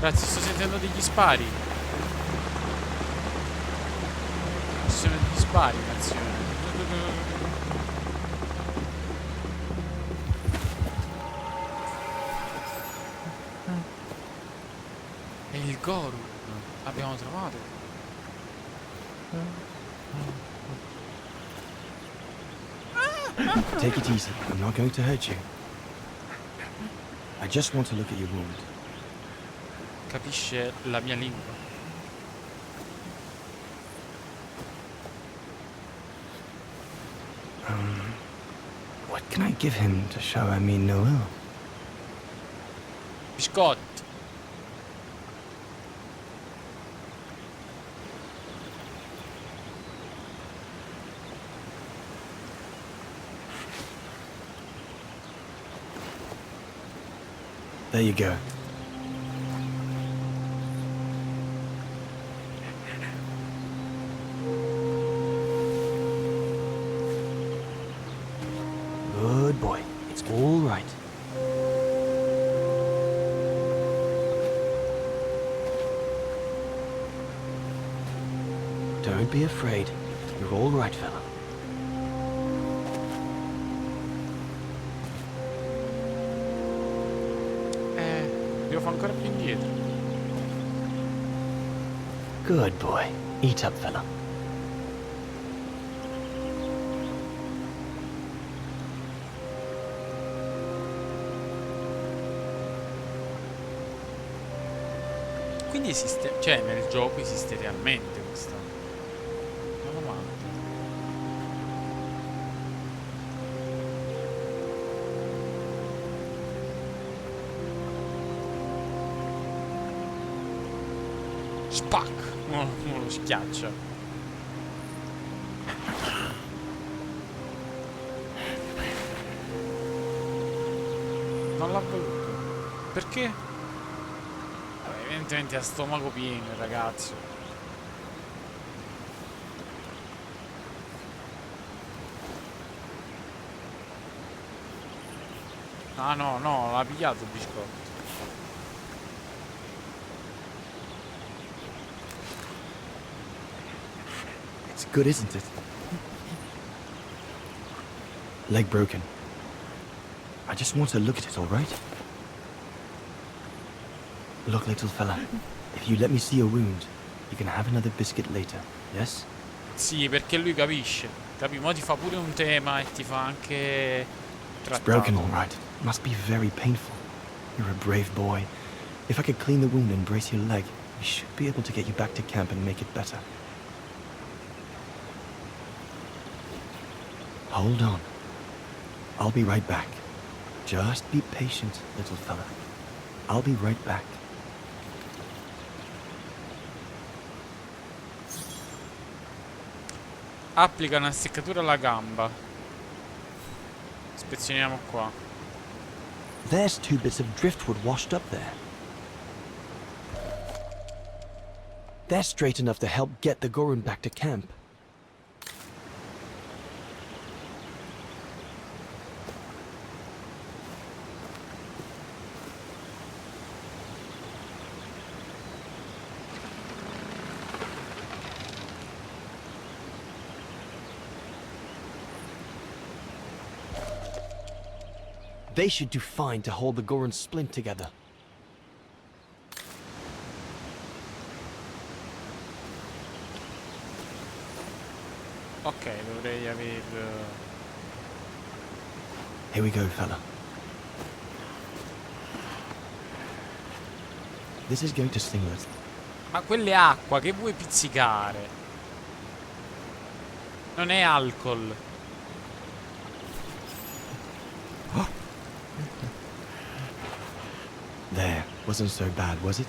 Speaker 1: Ragazzi, sto sentendo degli spari. Ci sono degli spari in azione. È il Goru. L'abbiamo trovato.
Speaker 6: Take it easy. I'm not going to hurt you. I just want to look at your wound.
Speaker 1: Capisce la mia lingua.
Speaker 6: What can I give him to show I mean no ill?
Speaker 1: Biscotti.
Speaker 6: There you go. Good boy. It's all right. Don't be afraid. You're all right, fella.
Speaker 1: Devo fare ancora più indietro.
Speaker 6: Good boy. Eat up, fella.
Speaker 1: Quindi esiste, cioè nel gioco esiste realmente questa. Meno male. Spac! Lo schiaccia. Non l'ha voluto. Perché? Vabbè, evidentemente ha stomaco pieno il ragazzo. Ah no, no, l'ha pigliato il biscotto.
Speaker 6: It's good, isn't it? Leg broken. I just want to look at it, all right? Look, little fella. If you let me see your wound, you can have another biscuit later, yes?
Speaker 1: Sì, perché lui capisce. Capi? Mo ti fa pure un tema e ti fa anche
Speaker 6: It's broken, all
Speaker 1: trattato.
Speaker 6: right. Must be very painful. You're a brave boy. If I could clean the wound and brace your leg, we should be able to get you back to camp and make it better. Hold on. I'll be right back. Just be patient, little fella. I'll be right back.
Speaker 1: Applica una seccatura alla gamba. Ispezioniamo qua.
Speaker 6: There's 2 bits of driftwood washed up there. They're straight enough to help get the Gorun back to camp. They should do fine to hold the Gorun splint together.
Speaker 1: Ok, dovrei aver...
Speaker 6: Here we go, fella. This is going to sting us.
Speaker 1: Ma quella è acqua, che vuoi pizzicare? Non è alcol.
Speaker 6: There, wasn't so bad, was it?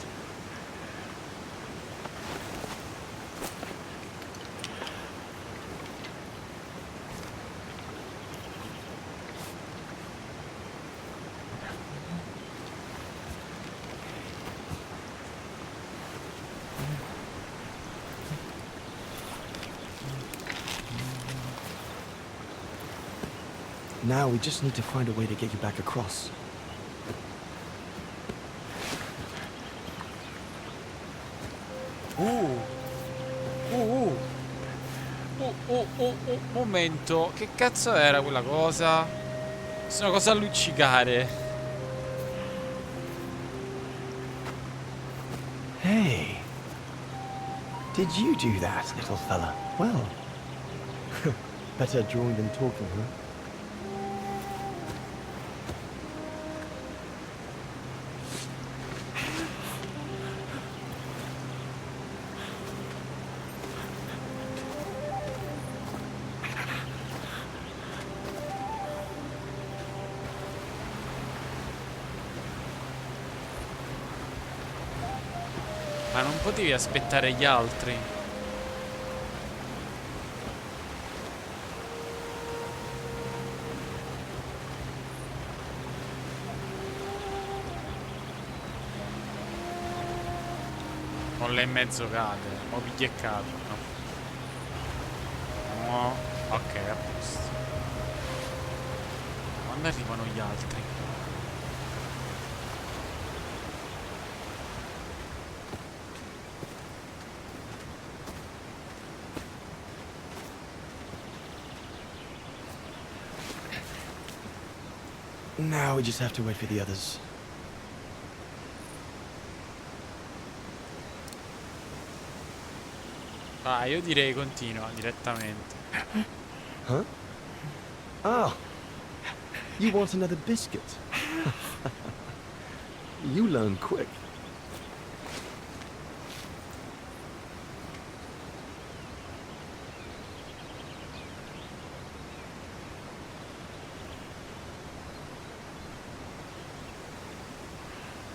Speaker 6: Now we just need to find a way to get you back across.
Speaker 1: Momento, che cazzo era quella cosa? Sono cosa a luccicare.
Speaker 6: Hey. Did you do that, little fella? Well, better drawing than talking, huh?
Speaker 1: Ma non potevi aspettare gli altri? Con lei in mezzo cade. O piglia e cade. No. No. Ok, a posto. Quando arrivano gli altri?
Speaker 6: Now we just have to wait for the others.
Speaker 1: Ah, io direi continua direttamente.
Speaker 6: Huh? Ah! You want another biscuit? You learn quick.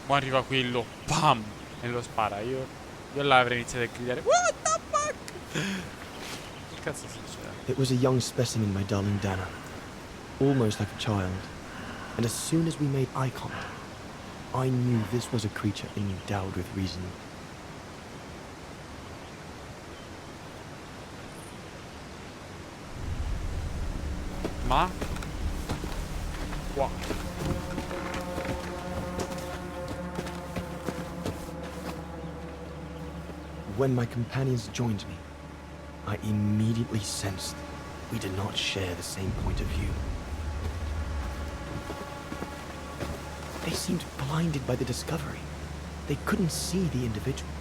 Speaker 1: Mo arriva quello, pam! E lo spara. Io là avrei iniziato a gridare. What the fuck? Che cazzo succede?
Speaker 6: It was a young specimen, my darling Dana. Almost like a child. And as soon as we made eye contact, I knew this was a creature endowed with reason.
Speaker 1: Ma? Qua.
Speaker 6: When my companions joined me, I immediately sensed we did not share the same point of view. They seemed blinded by the discovery. They couldn't see the individual.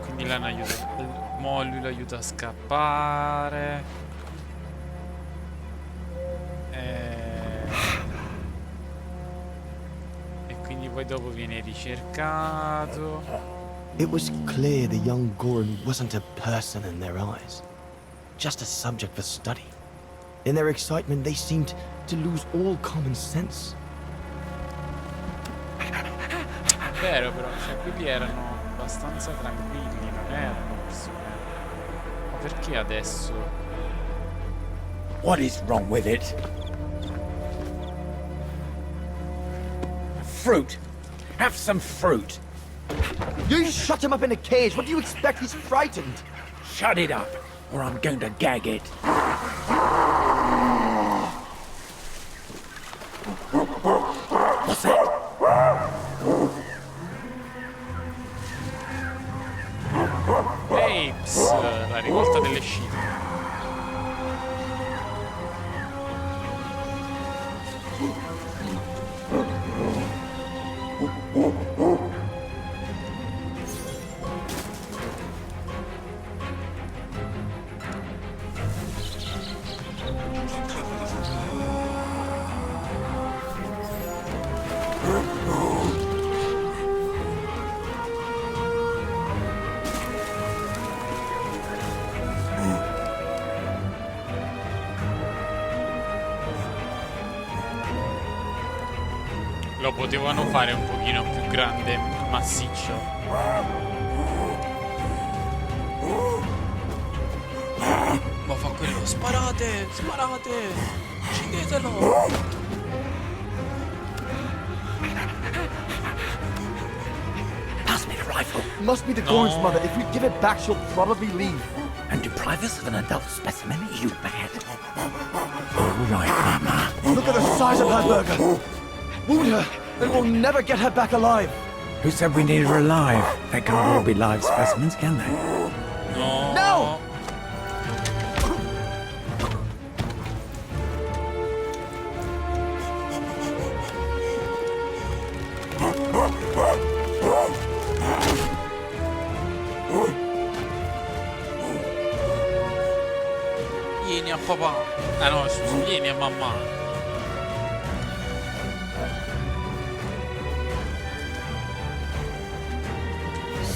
Speaker 1: Quindi l'hanno aiutato. Mo lui lo aiuta a scappare. E quindi poi dopo viene ricercato.
Speaker 6: It was clear the young Goran wasn't a person in their eyes, just a subject for study. In their excitement, they seemed to lose all common sense.
Speaker 1: Vero però, cioè quelli erano abbastanza tranquilli, non erano persone. Ma perché adesso?
Speaker 8: What is wrong with it? Fruit. Have some fruit.
Speaker 6: You shut him up in a cage. What do you expect? He's frightened.
Speaker 8: Shut it up, or I'm going to gag it. What's that?
Speaker 1: Apes, la rivolta delle scimmie. Lo potevano fare un pochino più grande, massiccio. Ma fa quello, sparate, sparate, uccidetelo.
Speaker 6: Must be the Gorn's mother. If we give it back, she'll probably leave.
Speaker 8: And deprive us of an adult specimen? Are you mad? All right, Mama.
Speaker 6: Look at the size of her, Burger. Wound her, and we'll never get her back alive.
Speaker 8: Who said we need her alive? They can't all be live specimens, can they?
Speaker 6: No!
Speaker 1: Vieni a papà. Ah no, scusa, vieni a mamma.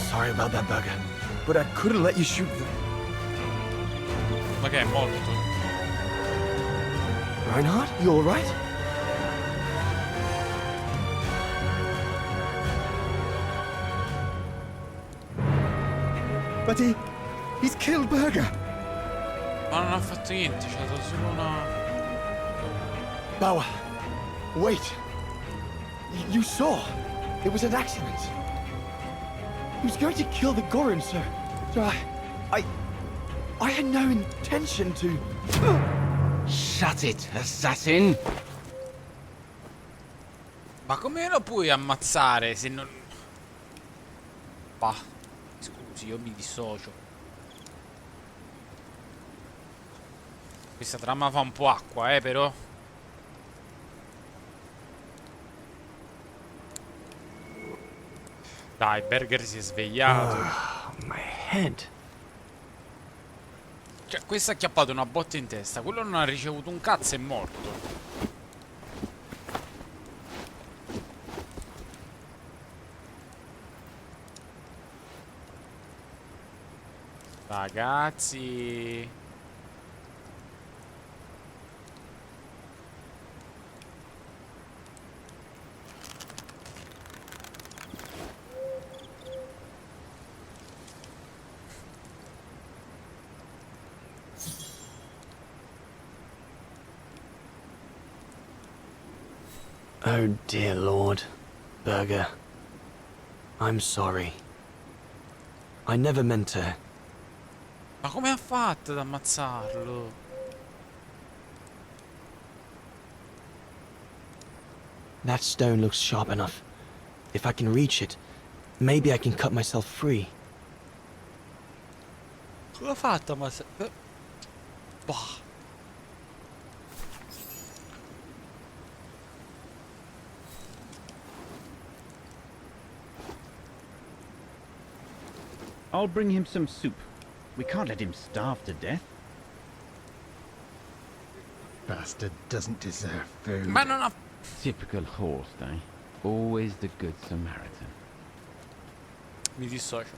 Speaker 6: Sorry about that, Burger. But I couldn't let you shoot them.
Speaker 1: Ma che è morto?
Speaker 6: Reinhard, you alright?
Speaker 7: But he's killed Burger.
Speaker 1: Ma non ha fatto niente, c'è stato solo una...
Speaker 6: Bauer, wait. You saw. It was an accident. He was going to kill the Gorin, sir. So I had no intention to...
Speaker 9: Shut it, assassin!
Speaker 1: Ma come lo puoi ammazzare se non... Bah, scusi, io mi dissocio. Questa trama fa un po' acqua, però. Dai, Berger si è svegliato.
Speaker 6: My head.
Speaker 1: Cioè, questo ha acchiappato una botta in testa. Quello non ha ricevuto un cazzo, è morto. Ragazzi.
Speaker 6: Oh dear Lord. Burger. I'm sorry. I never meant to...
Speaker 1: Ma come ha fatto ad ammazzarlo?
Speaker 6: That stone looks sharp enough. If I can reach it, maybe I can cut myself free.
Speaker 1: Come ha fatto a ammazzare? Bah.
Speaker 9: I'll bring him some soup. We can't let him starve to death.
Speaker 7: Bastard doesn't deserve food.
Speaker 1: Ma non ha...
Speaker 9: Typical horse, eh? Always the good Samaritan.
Speaker 1: Mi dissocio.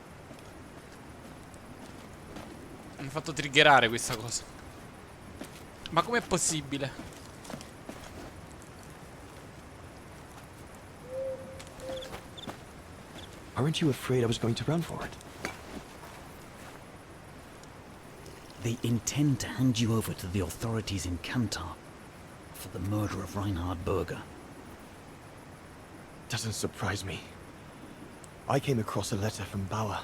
Speaker 1: Mi ha fatto triggerare questa cosa. Ma com'è possibile?
Speaker 6: Aren't you afraid I was going to run for it?
Speaker 5: They intend to hand you over to the authorities in Kantar for the murder of Reinhard Berger.
Speaker 6: Doesn't surprise me. I came across a letter from Bauer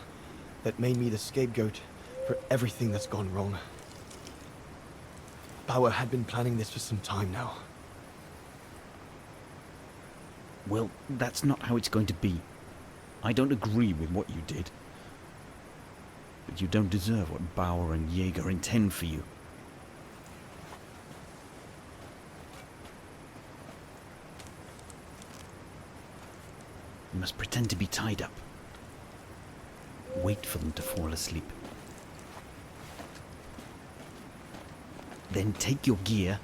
Speaker 6: that made me the scapegoat for everything that's gone wrong. Bauer had been planning this for some time now.
Speaker 5: Well, that's not how it's going to be. I don't agree with what you did. But you don't deserve what Bauer and Jaeger intend for you. You must pretend to be tied up. Wait for them to fall asleep. Then take your gear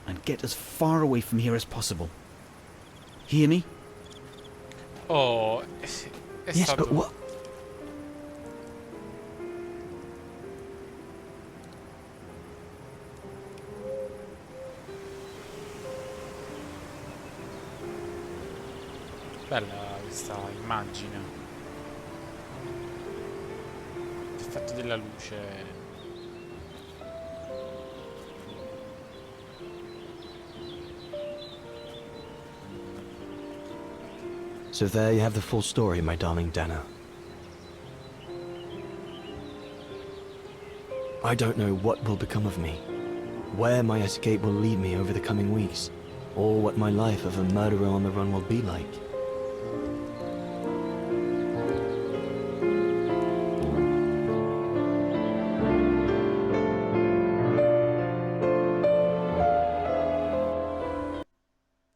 Speaker 5: and get as far away from here as possible. Hear me?
Speaker 1: Oh, è
Speaker 6: Yes,
Speaker 1: stato...
Speaker 6: but what?
Speaker 1: Bella questa immagine. L'effetto della luce.
Speaker 6: So there you have the full story, my darling Dana. I don't know what will become of me, where my escape will lead me over the coming weeks, or what my life of a murderer on the run will be like.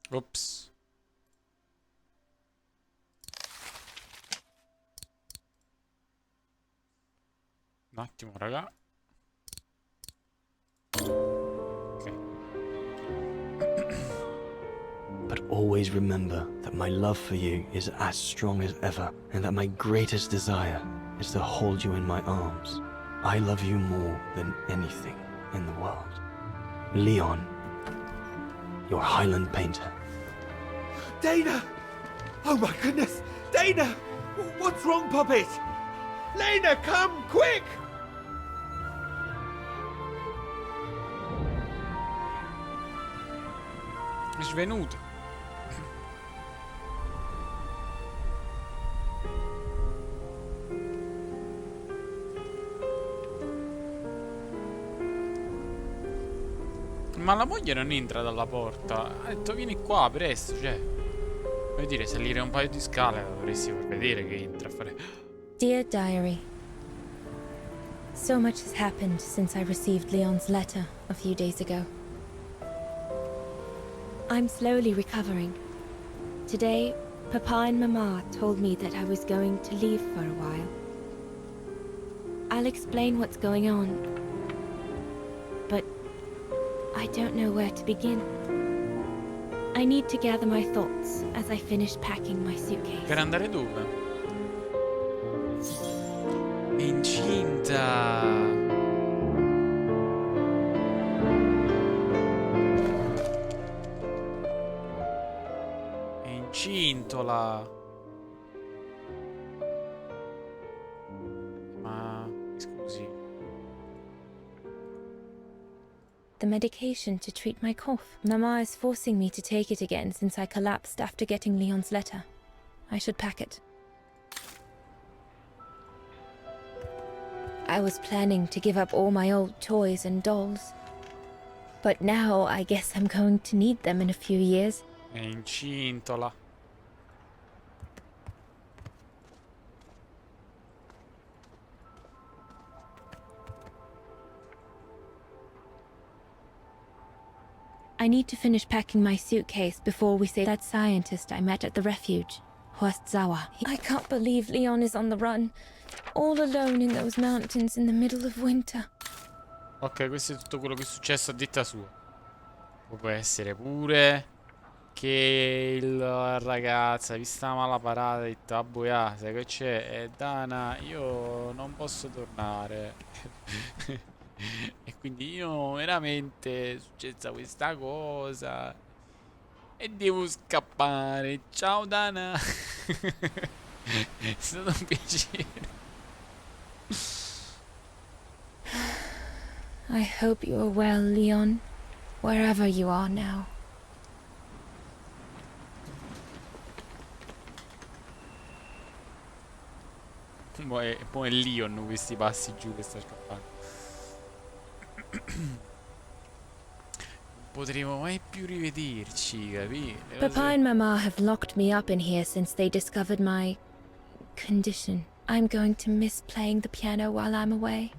Speaker 1: Ops. Un attimo, raga. Ok.
Speaker 6: But always remember that my love for you is as strong as ever, and that my greatest desire is to hold you in my arms. I love you more than anything in the world. Leon, your Highland painter.
Speaker 10: Dana! Oh my goodness! Dana! What's wrong, Puppet? Lena, come, quick!
Speaker 1: È svenuto. Ma la moglie non entra dalla porta. Ha detto vieni qua, presto, cioè. Vuol dire, salire un paio di scale dovresti far vedere che entra a fare...
Speaker 11: Dear Diary, so much has happened since I received Leon's letter a few days ago. I'm slowly recovering. Today, Papa and Mama told me that I was going to leave for a while. I'll explain what's going on, but I don't know where to begin. I need to gather my thoughts as I finish packing my suitcase.
Speaker 1: Per andare dove? È incinta. È incintola. Ma scusi.
Speaker 11: The medication to treat my cough. Mama is forcing me to take it again since I collapsed after getting Leon's letter. I should pack it. I was planning to give up all my old toys and dolls. But now I guess I'm going to need them in a few years.
Speaker 1: È incintola.
Speaker 11: I need to finish packing my suitcase before we say that scientist I met at the refuge, Horst Zawa. I can't believe Leon is on the run, all alone in those mountains in the middle of winter.
Speaker 1: Ok, questo è tutto quello che è successo a detta sua. Può essere pure che la ragazza, vista mala parata, ha detto ah boia, sai che c'è? Dana, io non posso tornare. E quindi io veramente è successa questa cosa e devo scappare. Ciao Dana. È stato un piacere.
Speaker 11: I hope you are well, Leon, wherever you are now.
Speaker 1: Poi è Leon questi passi giù che sta scappando. Non potremo mai più rivederci, capì?
Speaker 11: Papa and Mama have locked me up in here since they discovered my condition. I'm going to miss playing the piano while I'm away,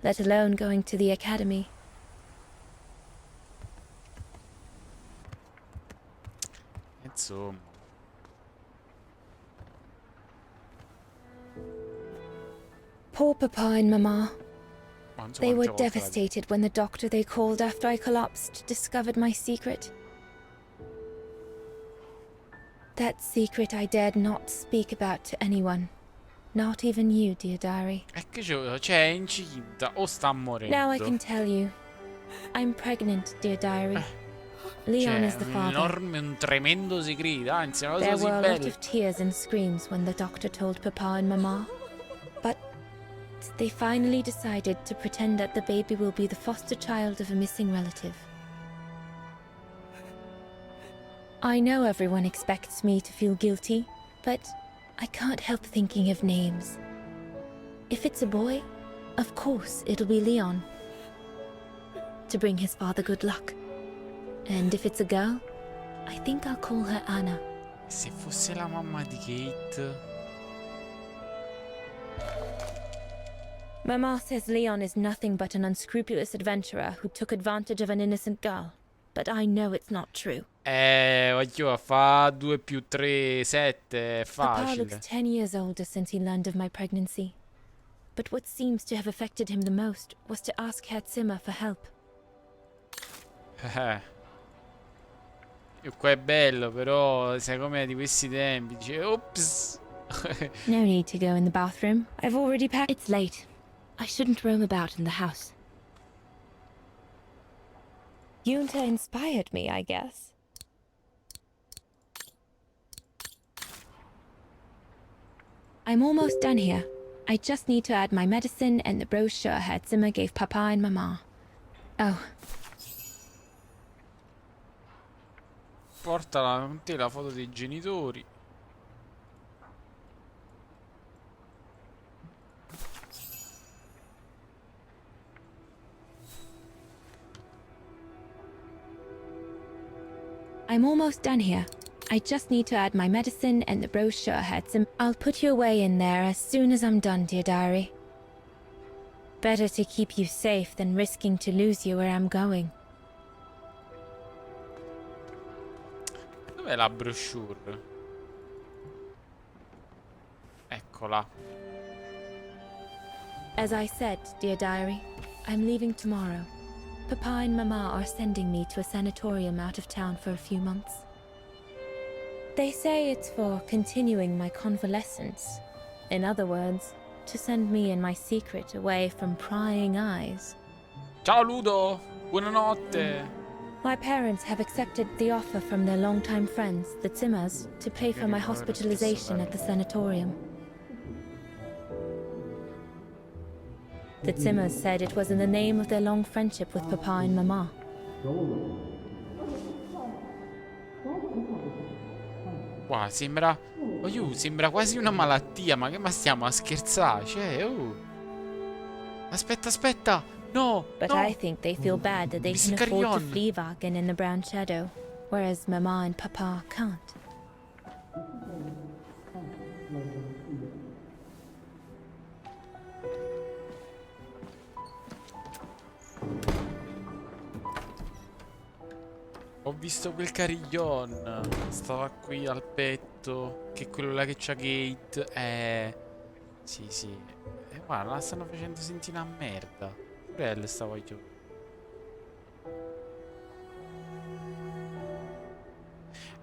Speaker 11: let alone going to the academy.
Speaker 1: Insomma.
Speaker 11: Poor Papa and Mama.
Speaker 1: Quanto
Speaker 11: They were
Speaker 1: quante volte la dico.
Speaker 11: devastated when the doctor they called after I collapsed discovered my secret. That secret I dared not speak about to anyone. Not even you, dear diary.
Speaker 1: È che c'è è incinta o sta morendo.
Speaker 11: Now I can tell you. I'm pregnant, dear diary. Leon is the father.
Speaker 1: Un tremendo segreto, anzi, una cosa
Speaker 11: There
Speaker 1: così
Speaker 11: were a lot
Speaker 1: bella.
Speaker 11: of tears and screams when the doctor told Papa and Mama. But they finally decided to pretend that the baby will be the foster child of a missing relative. I know everyone expects me to feel guilty, but I can't help thinking of names. If it's a boy, Of course, it'll be Leon. To bring his father good luck. And if it's a girl, I think I'll call her Anna.
Speaker 1: Se fosse la mamma di Kate.
Speaker 11: Mama says Leon is nothing but an unscrupulous adventurer who took advantage of an innocent girl. But I know it's not true.
Speaker 1: Voglio fa 2 più 3, 7, è
Speaker 11: Papa
Speaker 1: facile.
Speaker 11: looks 10 years older since he learned of my pregnancy. But what seems to have affected him the most was to ask Herr Zimmer for help.
Speaker 1: E qua è bello, però sai com'è di questi tempi, dice ops.
Speaker 11: No need to go in the bathroom. I've already packed. It's late. I shouldn't roam about in the house. Yunta inspired me, I guess. I'm almost done here. I just need to add my medicine and the brochure Herr Zimmer gave Papa and Mama. Oh.
Speaker 1: Portala con te la foto dei genitori.
Speaker 11: I'm almost done here. I just need to add my medicine and the brochure Herr Zimmer. I'll put you away in there as soon as I'm done, dear diary. Better to keep you safe than risking to lose you where I'm going.
Speaker 1: Dov'è la brochure? Eccola.
Speaker 11: As I said, dear diary, I'm leaving tomorrow. Papa and Mama are sending me to a sanatorium out of town for a few months. They say it's for continuing my convalescence. In other words, to send me and my secret away from prying eyes.
Speaker 1: Ciao Ludo! Buonanotte!
Speaker 11: My parents have accepted the offer from their longtime friends, the Zimmers, to pay for my hospitalization at the sanatorium. The Zimmers said it was in the name of their long friendship with Papa and Mama.
Speaker 1: Wow, sembra... sembra quasi una malattia, ma stiamo a scherzare? Cioè, Aspetta, aspetta! No!
Speaker 11: But
Speaker 1: no!
Speaker 11: I think they feel bad that they can afford to
Speaker 1: Biscarion.
Speaker 11: flee Wagen in the Brown Shadow, whereas Mama and Papa can't.
Speaker 1: Ho visto quel carillon. Stava qui al petto. Che è quello là che c'ha Kate. Sì, sì. Guarda, la stanno facendo sentire una merda. Pure sta voglio.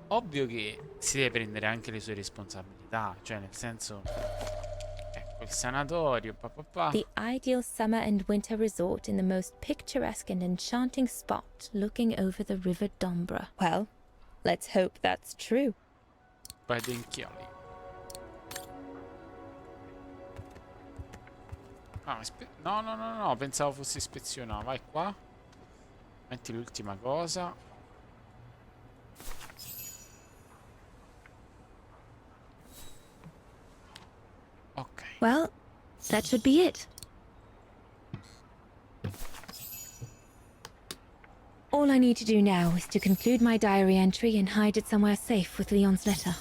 Speaker 1: Ovvio che si deve prendere anche le sue responsabilità. Cioè, nel senso. Ecco il sanatorio.
Speaker 11: The ideal summer and winter resort in the most picturesque and enchanting spot looking over the River Dombra. Well, let's hope that's true.
Speaker 1: Vai denchiali. Ah, no, no, no, no, pensavo fosse ispezionato. Vai qua. Metti l'ultima cosa. Ok.
Speaker 11: Well, that should be it. All I need to do now is to conclude my diary entry and hide it somewhere safe with Leon's letter.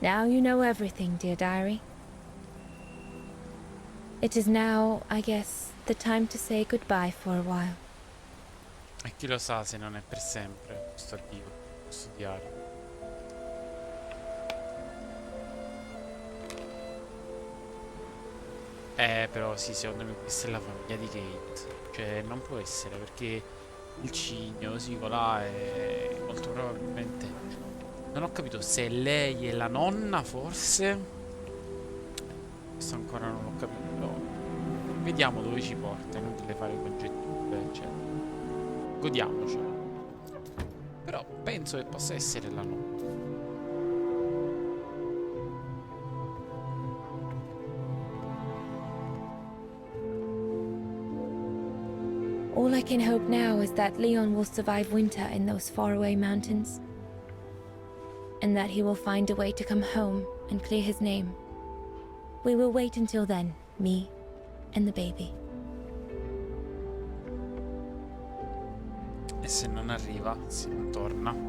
Speaker 11: Now you know everything, dear diary. It is now, I guess, the time to say goodbye for a while.
Speaker 1: E chi lo sa se non è per sempre questo addio, questo diario. Però sì, secondo me questa è la famiglia di Kate. Cioè, non può essere, perché il cigno, sì, colà, è molto probabilmente... Non ho capito se lei è la nonna, forse. Questo ancora non l'ho capito, però vediamo dove ci porta. È inutile fare congetture, eccetera. Godiamocelo. Però penso che possa essere la nonna.
Speaker 11: All I can hope now is that Leon will survive winter in those faraway mountains. And that he will find a way to come home and clear his name. We will wait until then, me and the baby.
Speaker 1: E se non arriva, se non torna.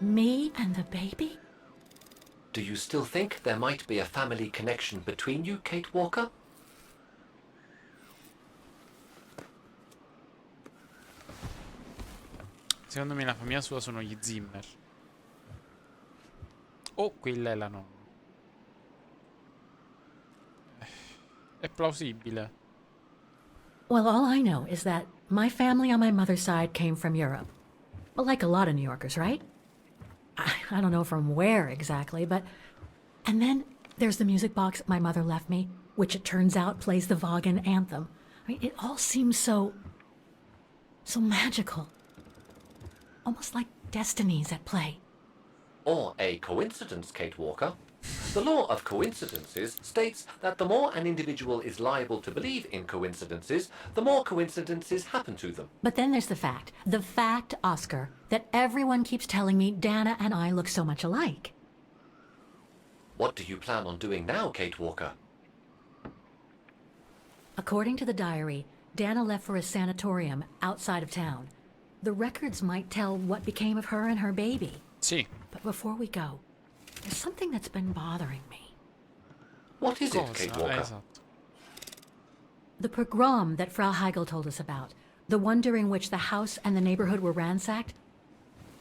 Speaker 2: Me and the baby?
Speaker 3: Do you still think there might be a family connection between you, Kate Walker?
Speaker 1: Secondo me la famiglia sua sono gli Zimmer. O quella è la nonna. È plausibile.
Speaker 2: Well, all I know is that my family on my mother's side came from Europe. Well, like a lot of New Yorkers, right? I don't know from where exactly, but... And then there's the music box my mother left me, which it turns out plays the Vaughan anthem. I mean, it all seems so magical. Almost like destinies at play.
Speaker 3: Or a coincidence, Kate Walker. The law of coincidences states that the more an individual is liable to believe in coincidences, the more coincidences happen to them.
Speaker 2: But then there's the fact, Oscar, that everyone keeps telling me Dana and I look so much alike.
Speaker 3: What do you plan on doing now, Kate Walker?
Speaker 2: According to the diary, Dana left for a sanatorium outside of town. The records might tell what became of her and her baby.
Speaker 1: Sì.
Speaker 2: But before we go, there's something that's been bothering me.
Speaker 3: What is it, Kate Walker?
Speaker 1: Esatto.
Speaker 2: The pogrom that Frau Heigl told us about, the one during which the house and the neighborhood were ransacked,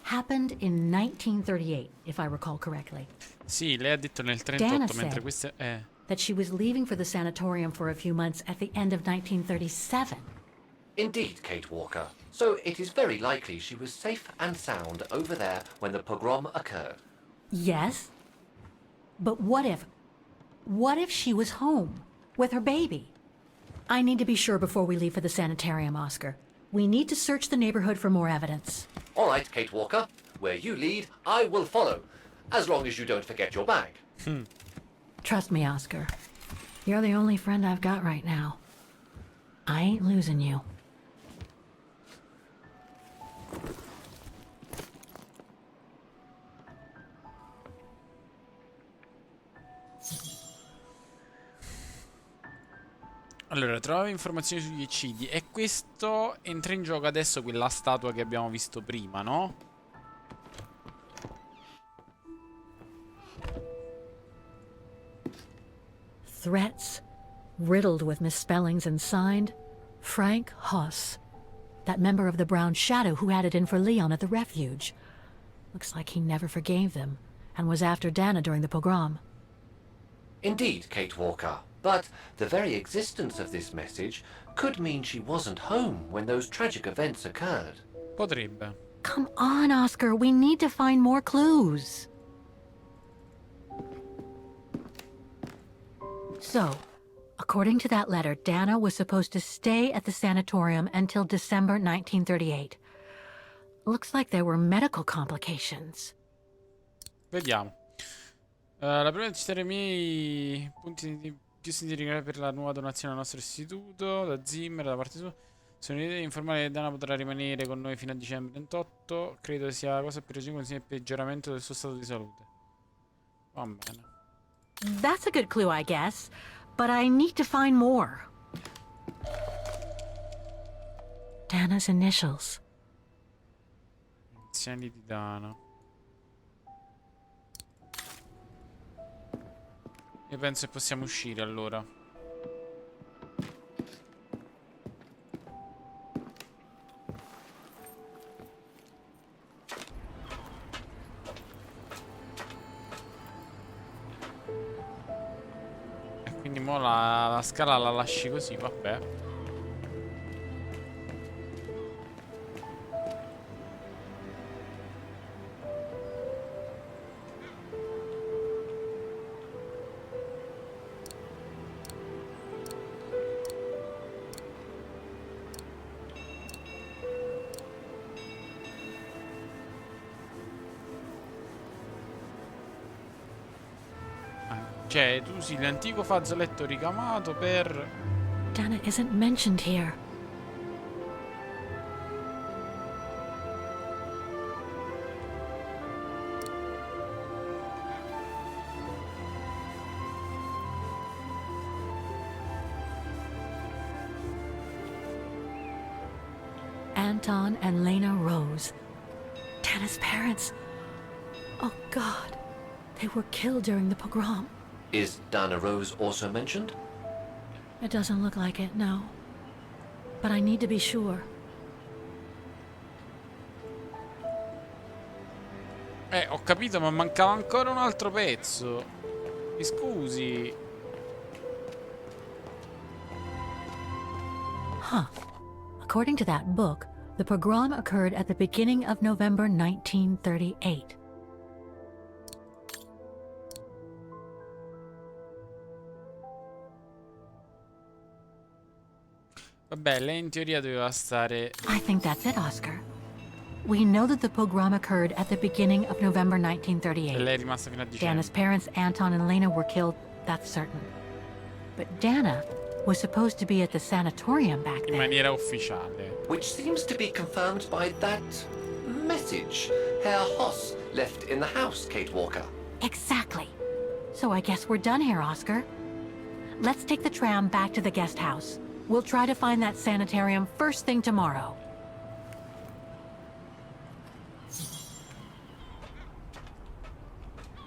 Speaker 2: happened in 1938, if I recall correctly.
Speaker 1: Sì, lei ha detto nel
Speaker 2: Dana
Speaker 1: 38, mentre
Speaker 2: said
Speaker 1: queste...
Speaker 2: that she was leaving for the sanatorium for a few months at the end of 1937.
Speaker 3: Indeed, Kate Walker. So it is very likely she was safe and sound over there when the pogrom occurred.
Speaker 2: Yes, but what if she was home with her baby? I need to be sure before we leave for the sanitarium, Oscar. We need to search the neighborhood for more evidence.
Speaker 3: All right, Kate Walker. Where you lead, I will follow. As long as you don't forget your bag.
Speaker 2: Trust me, Oscar. You're the only friend I've got right now. I ain't losing you.
Speaker 1: Allora, trova informazioni sugli eccidi. E questo entra in gioco adesso quella statua che abbiamo visto prima, no?
Speaker 2: Threats, riddled with misspellings and signed Frank Huss, that member of the Brown Shadow who had it in for Leon at the refuge. Looks like he never forgave them and was after Dana during the pogrom.
Speaker 3: Indeed, Kate Walker. But the very existence of this message could mean she wasn't home when those tragic events occurred.
Speaker 1: Potrebbe.
Speaker 2: Come on, Oscar, we need to find more clues. So, according to that letter, Dana was supposed to stay at the sanatorium until December 1938. Looks like there were medical complications.
Speaker 1: Vediamo. La prima di citare i miei punti più significativi per la nuova donazione al nostro istituto, da Zimmer, da parte sua. Sono l'idea di informare che Dana potrà rimanere con noi fino a dicembre 28. Credo sia la cosa più ragionevole sia il peggioramento del suo stato di salute. Va bene.
Speaker 2: That's a good clue, I guess. But I need to find more. Dana's initials.
Speaker 1: Iniziali di Dana. Io penso che possiamo uscire allora. E quindi mo la scala la lasci così, vabbè. Cioè, tu usi l'antico fazzoletto ricamato per...
Speaker 2: Dana isn't mentioned here. Anton and Lena Rose. Dana's parents. Oh God. They were killed during the pogrom.
Speaker 3: Is Dana Rose also mentioned?
Speaker 2: It doesn't look like it, no. But I need to be sure.
Speaker 1: Ho capito, ma mancava ancora un altro pezzo. Mi scusi.
Speaker 2: Huh. According to that book, the pogrom occurred at the beginning of November 1938.
Speaker 1: Vabbè, lei in teoria doveva stare...
Speaker 2: I think that's it, Oscar. We know that the pogrom occurred at the beginning of November
Speaker 1: E
Speaker 2: 1938.
Speaker 1: lei è rimasta fino a dicembre.
Speaker 2: Dana's parents, Anton and Lena, were killed, that's certain. But Dana was supposed to be at the sanatorium back
Speaker 1: In
Speaker 2: then.
Speaker 1: maniera ufficiale.
Speaker 3: Which seems to be confirmed by that message Herr Hoss left in the house, Kate Walker.
Speaker 2: Exactly. So I guess we're done here, Oscar. Let's take the tram back to the guest house. We'll try to find that sanitarium first thing tomorrow.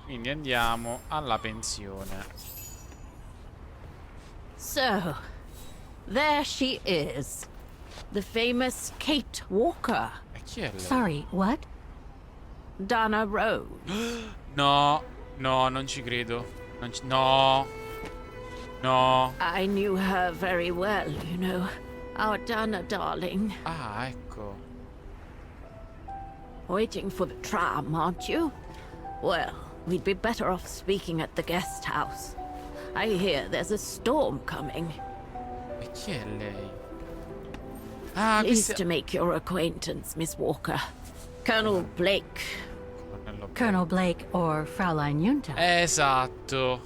Speaker 1: Quindi andiamo alla pensione.
Speaker 12: So, there she is. The famous Kate Walker.
Speaker 1: E chi è lei?
Speaker 2: Sorry, what?
Speaker 12: Dana Rose.
Speaker 1: No, no, non ci credo. No. No.
Speaker 12: I knew her very well, you know. Our Dana darling.
Speaker 1: Ah, ecco.
Speaker 12: Waiting for the tram, aren't you? Well, we'd be better off speaking at the guest house. I hear there's a storm coming.
Speaker 1: E chi è lei? Ah,
Speaker 12: Pleased
Speaker 1: questa...
Speaker 12: to make your acquaintance, Miss Walker. Colonel Blake.
Speaker 2: Colonel Blake or Fraulein Junta.
Speaker 1: Esatto.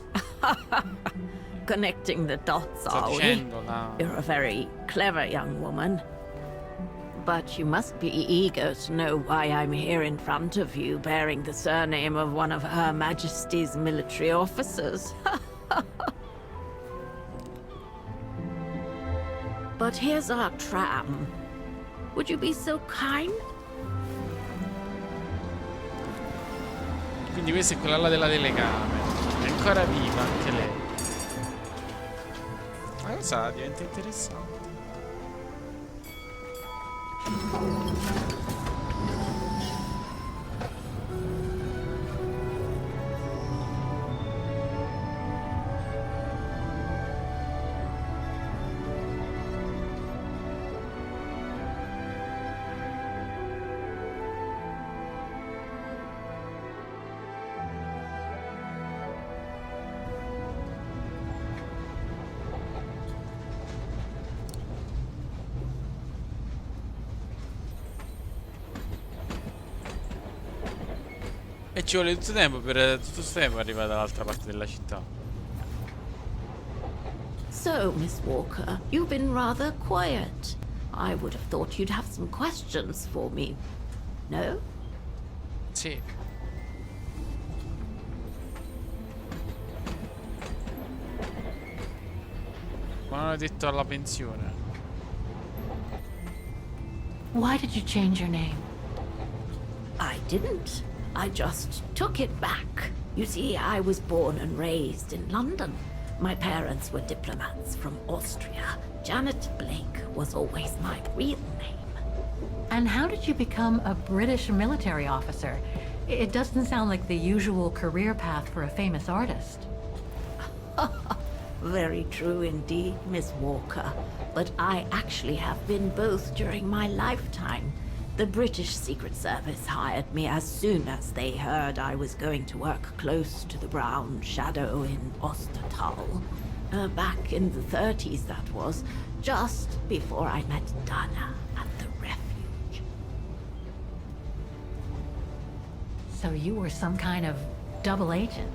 Speaker 12: Connecting the dots,
Speaker 1: Sto
Speaker 12: are we?
Speaker 1: dicendo la...
Speaker 12: You're a very clever young woman. But you must be eager to know why I'm here in front of you, bearing the surname of one of Her Majesty's military officers. But here's our tram. Would you be so kind?
Speaker 1: Quindi questa è quella là della telecamera. È ancora viva anche lei. Ma cosa diventa interessante. E ci vuole tutto tempo per tutto questo tempo arrivare dall'altra parte della città.
Speaker 12: So, Miss Walker, you've been rather quiet. I would have thought you'd have some questions for me. No?
Speaker 1: Sì. Ma non ho detto alla pensione.
Speaker 2: Why did you change your name?
Speaker 12: I didn't. I just took it back. You see, I was born and raised in London. My parents were diplomats from Austria. Janet Blake was always my real name.
Speaker 2: And how did you become a British military officer? It doesn't sound like the usual career path for a famous artist.
Speaker 12: Very true indeed, Miss Walker. But I actually have been both during my lifetime. The British Secret Service hired me as soon as they heard I was going to work close to the Brown Shadow in Ostertal. Back in the 30s, that was, just before I met Dana at the refuge.
Speaker 2: So you were some kind of double agent.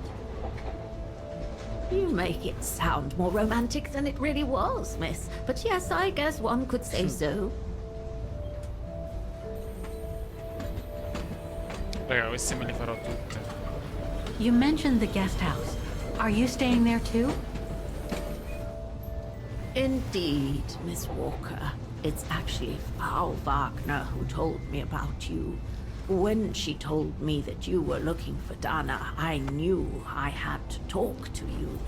Speaker 12: You make it sound more romantic than it really was, miss. But yes, I guess one could say so.
Speaker 1: Raga, queste me le farò tutte.
Speaker 2: You mentioned the guest house. Are you staying there too?
Speaker 12: Indeed, Miss Walker. It's actually Frau Wagner who told me about you. When she told me that you were looking for Dana, I knew I had to talk to you.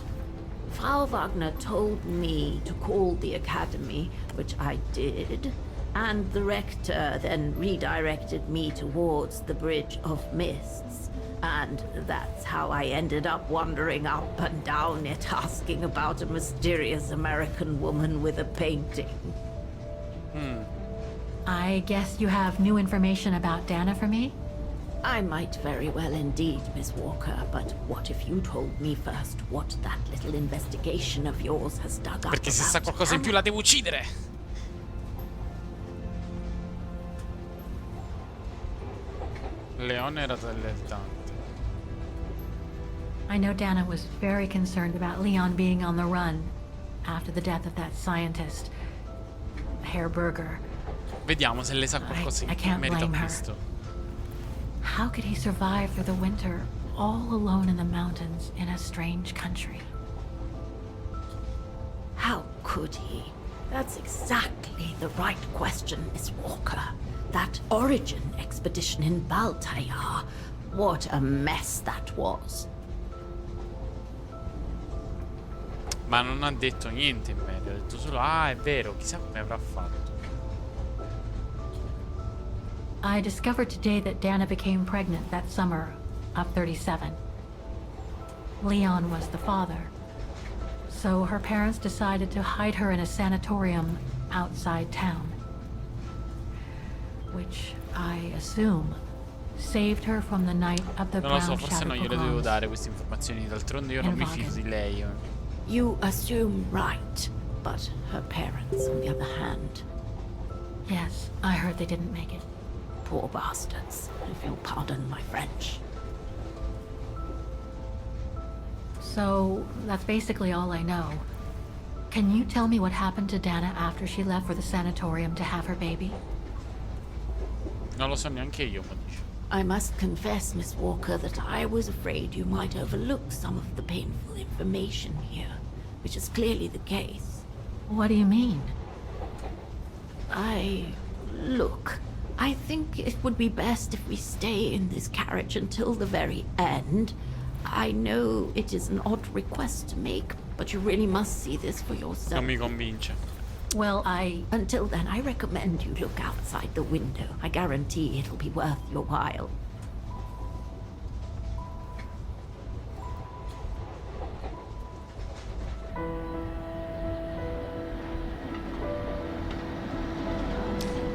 Speaker 12: Frau Wagner told me to call the academy, which I did, and the rector then redirected me towards the Bridge of Mists. And that's how I ended up wandering up and down it, asking about a mysterious American woman with a painting.
Speaker 2: I guess you have new information about Dana for me?
Speaker 12: I might very well indeed, Miss Walker, but what if you told me first what that little investigation of yours has dug up
Speaker 1: Perché se sa qualcosa in più la devo uccidere. Leone era tallentante.
Speaker 2: I know Dana was very concerned about Leon being on the run after the death of that scientist, Herr Berger.
Speaker 1: Vediamo se lei sa qualcosa
Speaker 2: I
Speaker 1: in più
Speaker 2: can't
Speaker 1: in merito a
Speaker 2: blame her.
Speaker 1: questo.
Speaker 2: How could he survive through the winter, all alone in the mountains in a strange country?
Speaker 12: How could he? That's exactly the right question, Miss Walker. That origin expedition in Baltayar. What a mess that was.
Speaker 1: Ma non ha detto niente in media, ha detto solo ah è vero, chissà come avrà fatto.
Speaker 2: I discovered today that Dana became pregnant that summer of 37. Leon was the father. So her parents decided to hide her in a sanatorium outside town. Which I assume saved her from the night of the
Speaker 1: Non lo so,
Speaker 2: brown
Speaker 1: forse
Speaker 2: shadow
Speaker 1: non gliele dovevo
Speaker 2: pogroms.
Speaker 1: dare queste informazioni, d'altronde io non mi fido di lei.
Speaker 12: You assume right, but her parents, on the other hand.
Speaker 2: Yes, I heard they didn't make it.
Speaker 12: Poor bastards, if you'll pardon my French.
Speaker 2: So, that's basically all I know. Can you tell me what happened to Dana after she left for the sanatorium to have her baby?
Speaker 1: Non lo so neanche io, ma dice.
Speaker 12: I must confess, Miss Walker, that I was afraid you might overlook some of the painful information here, which is clearly the case.
Speaker 2: What do you mean?
Speaker 12: Look, I think it would be best if we stay in this carriage until the very end. I know it is an odd request to make, but you really must see this for yourself.
Speaker 1: Non mi convince.
Speaker 2: Well,
Speaker 12: Until then, I recommend you look outside the window. I guarantee it'll be worth your while.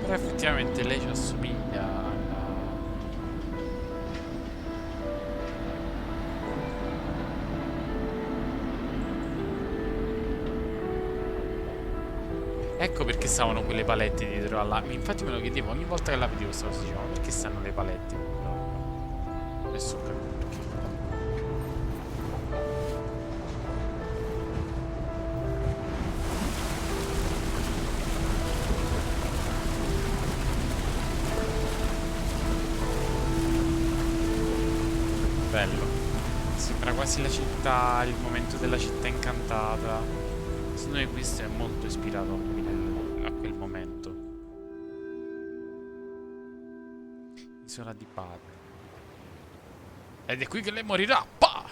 Speaker 1: Però effettivamente lei ci assomiglia alla... Ecco perché stavano quelle palette dietro alla... Infatti me lo chiedevo ogni volta che la vedevo, stavo dicendo, ma perché stanno le palette? No. Adesso ho capito perché. Bello. Sembra quasi la città, il momento della città incantata. Secondo me questo è molto ispirato a quel momento. Isola di padre. Ed è qui che lei morirà. Pa!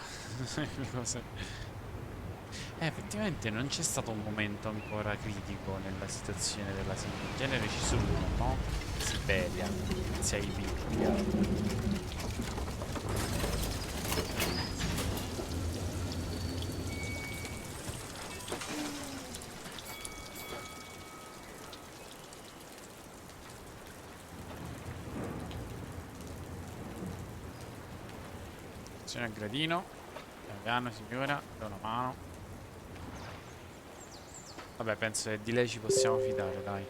Speaker 1: Effettivamente non c'è stato un momento ancora critico nella situazione della Siberia. In genere ci sono, no? Syberia, Syberia. Al gradino, piano piano signora, do una mano. Vabbè, penso che di lei ci possiamo fidare, dai.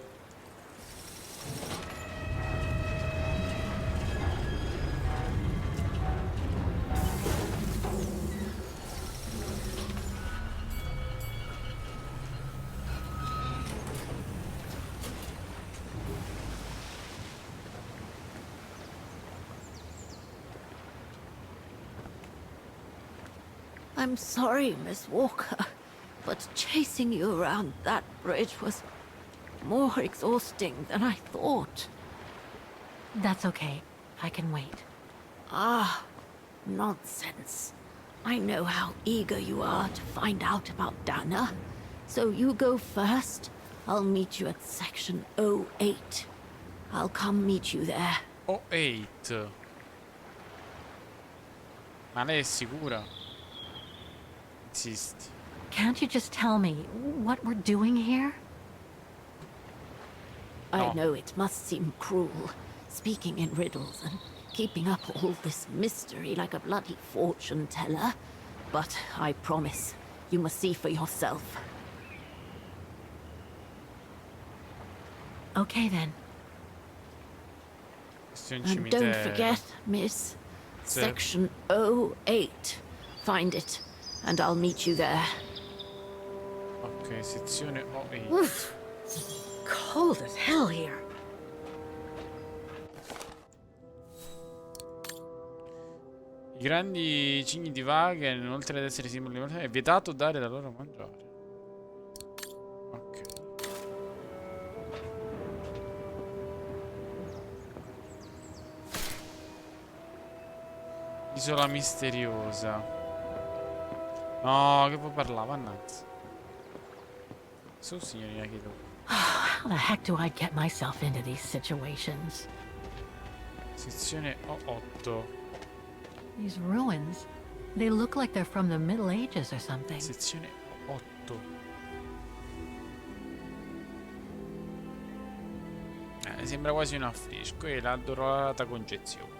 Speaker 12: I'm sorry, Miss Walker, but chasing you around that bridge was more exhausting than I thought.
Speaker 2: That's okay. I can wait.
Speaker 12: Ah, nonsense. I know how eager you are to find out about Dana. So you go first. I'll meet you at section 08. I'll come meet you there.
Speaker 1: 08. Ma lei è sicura? Insisti.
Speaker 2: Can't you just tell me what we're doing here?
Speaker 12: I know it must seem cruel, speaking in riddles and keeping up all this mystery like a bloody fortune teller. But I promise, you must see for yourself.
Speaker 2: Okay then.
Speaker 12: And don't forget, miss, section 08. Find it, and I'll meet you there.
Speaker 1: Ok, sezione 08.
Speaker 2: Oof. Cold as hell here.
Speaker 1: I grandi cigni di Wagen, oltre ad essere simboli di mortalità, è vietato dare da loro a mangiare. Ok. Isola misteriosa. No, che può parlare, mannazza. Su, signorina Kito.
Speaker 2: How the heck do I get myself into these situations?
Speaker 1: Sezione 8.
Speaker 2: These ruins, they look like they're from the Middle Ages or something.
Speaker 1: Sezione 8. Sembra quasi un affresco e la dorata concezione.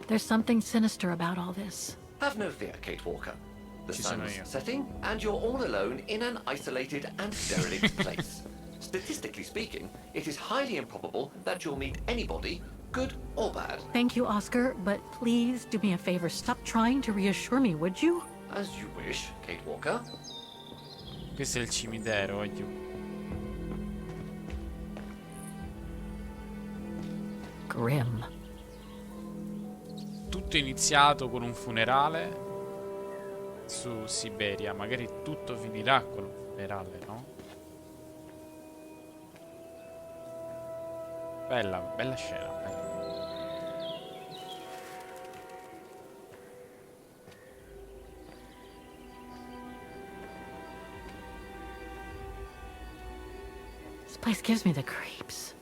Speaker 2: There's something sinister about all this.
Speaker 3: Have no fear, Kate Walker. The
Speaker 1: Ci sono
Speaker 3: sun's
Speaker 1: io.
Speaker 3: setting, and you're all alone in an isolated and derelict place. Statistically speaking, it is highly improbable that you'll meet anybody, good or bad.
Speaker 2: Thank you, Oscar, but please do me a favor. Stop trying to reassure me, would you?
Speaker 3: As you wish, Kate Walker.
Speaker 1: Questo è il cimitero, voglio.
Speaker 2: Grim.
Speaker 1: Tutto è iniziato con un funerale su Syberia. Magari tutto finirà con un funerale, no? Bella, bella scena, bella.
Speaker 2: This place gives me the creeps.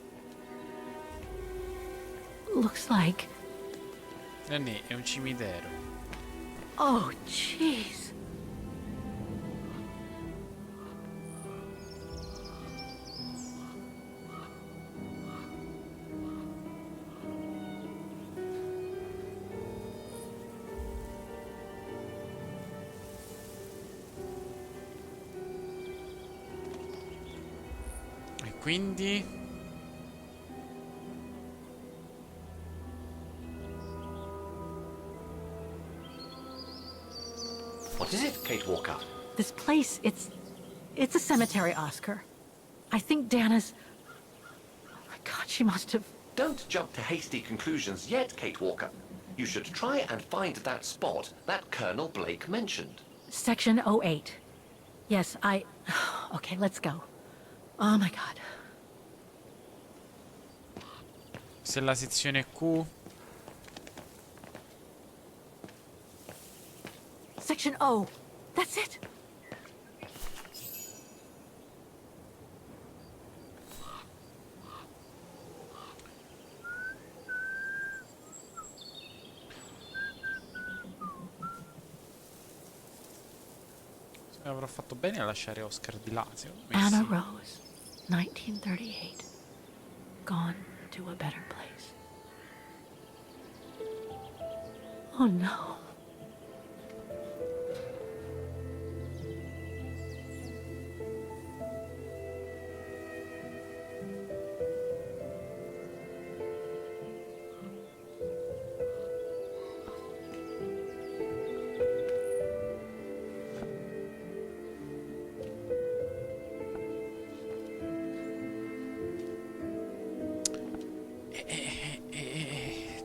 Speaker 2: Looks like...
Speaker 1: Non è un cimitero.
Speaker 2: Oh, jeez.
Speaker 1: E quindi...
Speaker 3: What is it, Kate Walker?
Speaker 2: This place, it's a cemetery, Oscar. I think Dana's... Oh my God, she must have...
Speaker 3: Don't jump to hasty conclusions yet, Kate Walker. You should try and find that spot that Colonel Blake mentioned.
Speaker 2: Section 08. Yes, I... Okay, let's go. Oh my God.
Speaker 1: Se la sezione Q...
Speaker 2: Section O. That's it.
Speaker 1: Avrò fatto bene a lasciare Oscar di là, secondo me
Speaker 2: Anna
Speaker 1: sì.
Speaker 2: Rose, 1938. Gone to a better place. Oh no.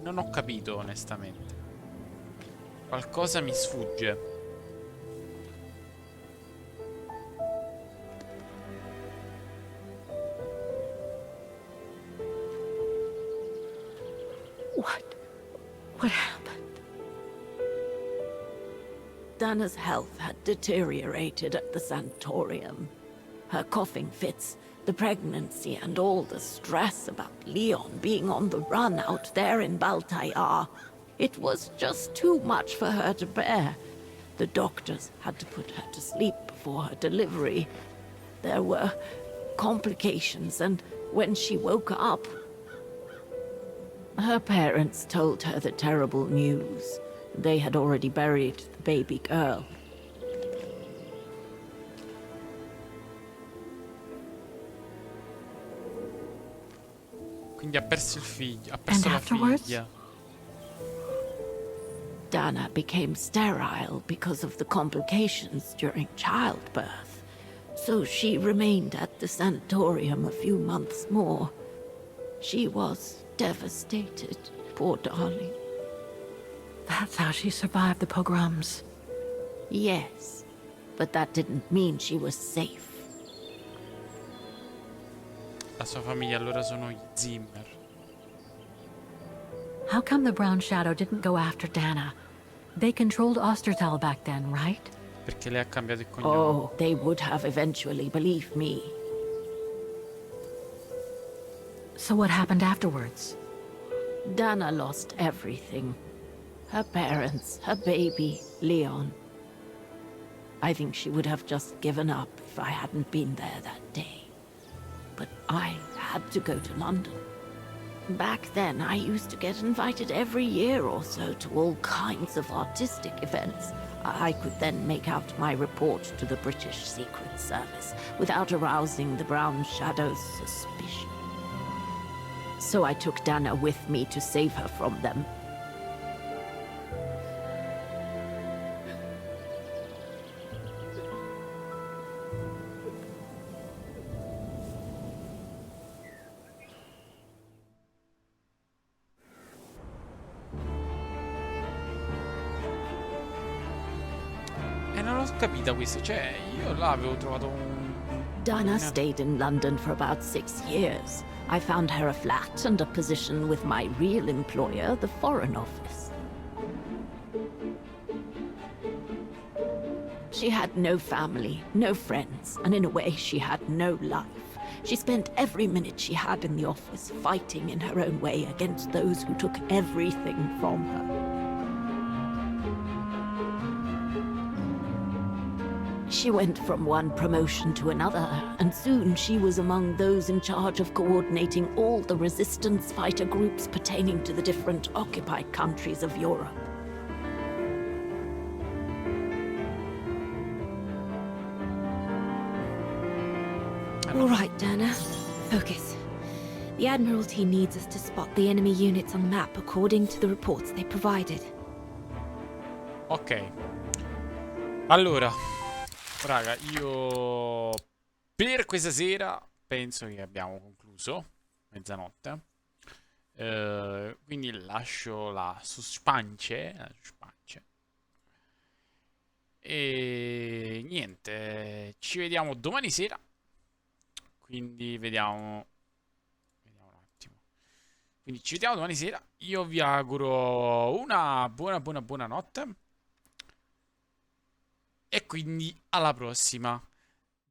Speaker 1: Non ho capito, onestamente. Qualcosa mi sfugge.
Speaker 12: What happened? Dana's health had deteriorated at the sanatorium. Her coughing fits, the pregnancy, and all the stress about Leon being on the run out there in Baltayar. It was just too much for her to bear. The doctors had to put her to sleep before her delivery. There were complications, and when she woke up, her parents told her the terrible news. They had already buried the baby girl.
Speaker 1: Quindi ha perso il figlio, ha perso
Speaker 2: And
Speaker 1: la
Speaker 2: afterwards?
Speaker 1: figlia.
Speaker 12: Dana became sterile because of the complications during childbirth. So she remained at the sanatorium a few months more. She was devastated, poor darling.
Speaker 2: That's how she survived the pogroms.
Speaker 12: Yes, but that didn't mean she was safe.
Speaker 1: La sua famiglia allora sono gli Zimmer.
Speaker 2: How come the Brown Shadow didn't go after Dana? They controlled Ostertal back then, right?
Speaker 1: Perché lei ha cambiato il cognome.
Speaker 12: Oh, they would have eventually, believe me.
Speaker 2: So what happened afterwards?
Speaker 12: Dana lost everything. Her parents, her baby, Leon. I think she would have just given up if I hadn't been there that day. But I had to go to London. Back then, I used to get invited every year or so to all kinds of artistic events. I could then make out my report to the British Secret Service without arousing the Brown Shadow's suspicion. So I took Dana with me to save her from them.
Speaker 1: E non l'ho capita questa, cioè io là avevo trovato un...
Speaker 12: Dana stayed in London for about 6 years. I found her a flat and a position with my real employer, the Foreign Office. She had no family, no friends, and in a way she had no life. She spent every minute she had in the office fighting in her own way against those who took everything from her. She went from one promotion to another, and soon she was among those in charge of coordinating all the resistance fighter groups pertaining to the different occupied countries of Europe.
Speaker 11: All right, Dana. Focus. The Admiralty needs us to spot the enemy units on the map according to the reports they provided.
Speaker 1: Ok. Allora, raga, io per questa sera penso che abbiamo concluso. Mezzanotte. Quindi lascio la suspance. E niente, ci vediamo domani sera. Quindi vediamo un attimo. Quindi ci vediamo domani sera. Io vi auguro una buona notte. E quindi alla prossima.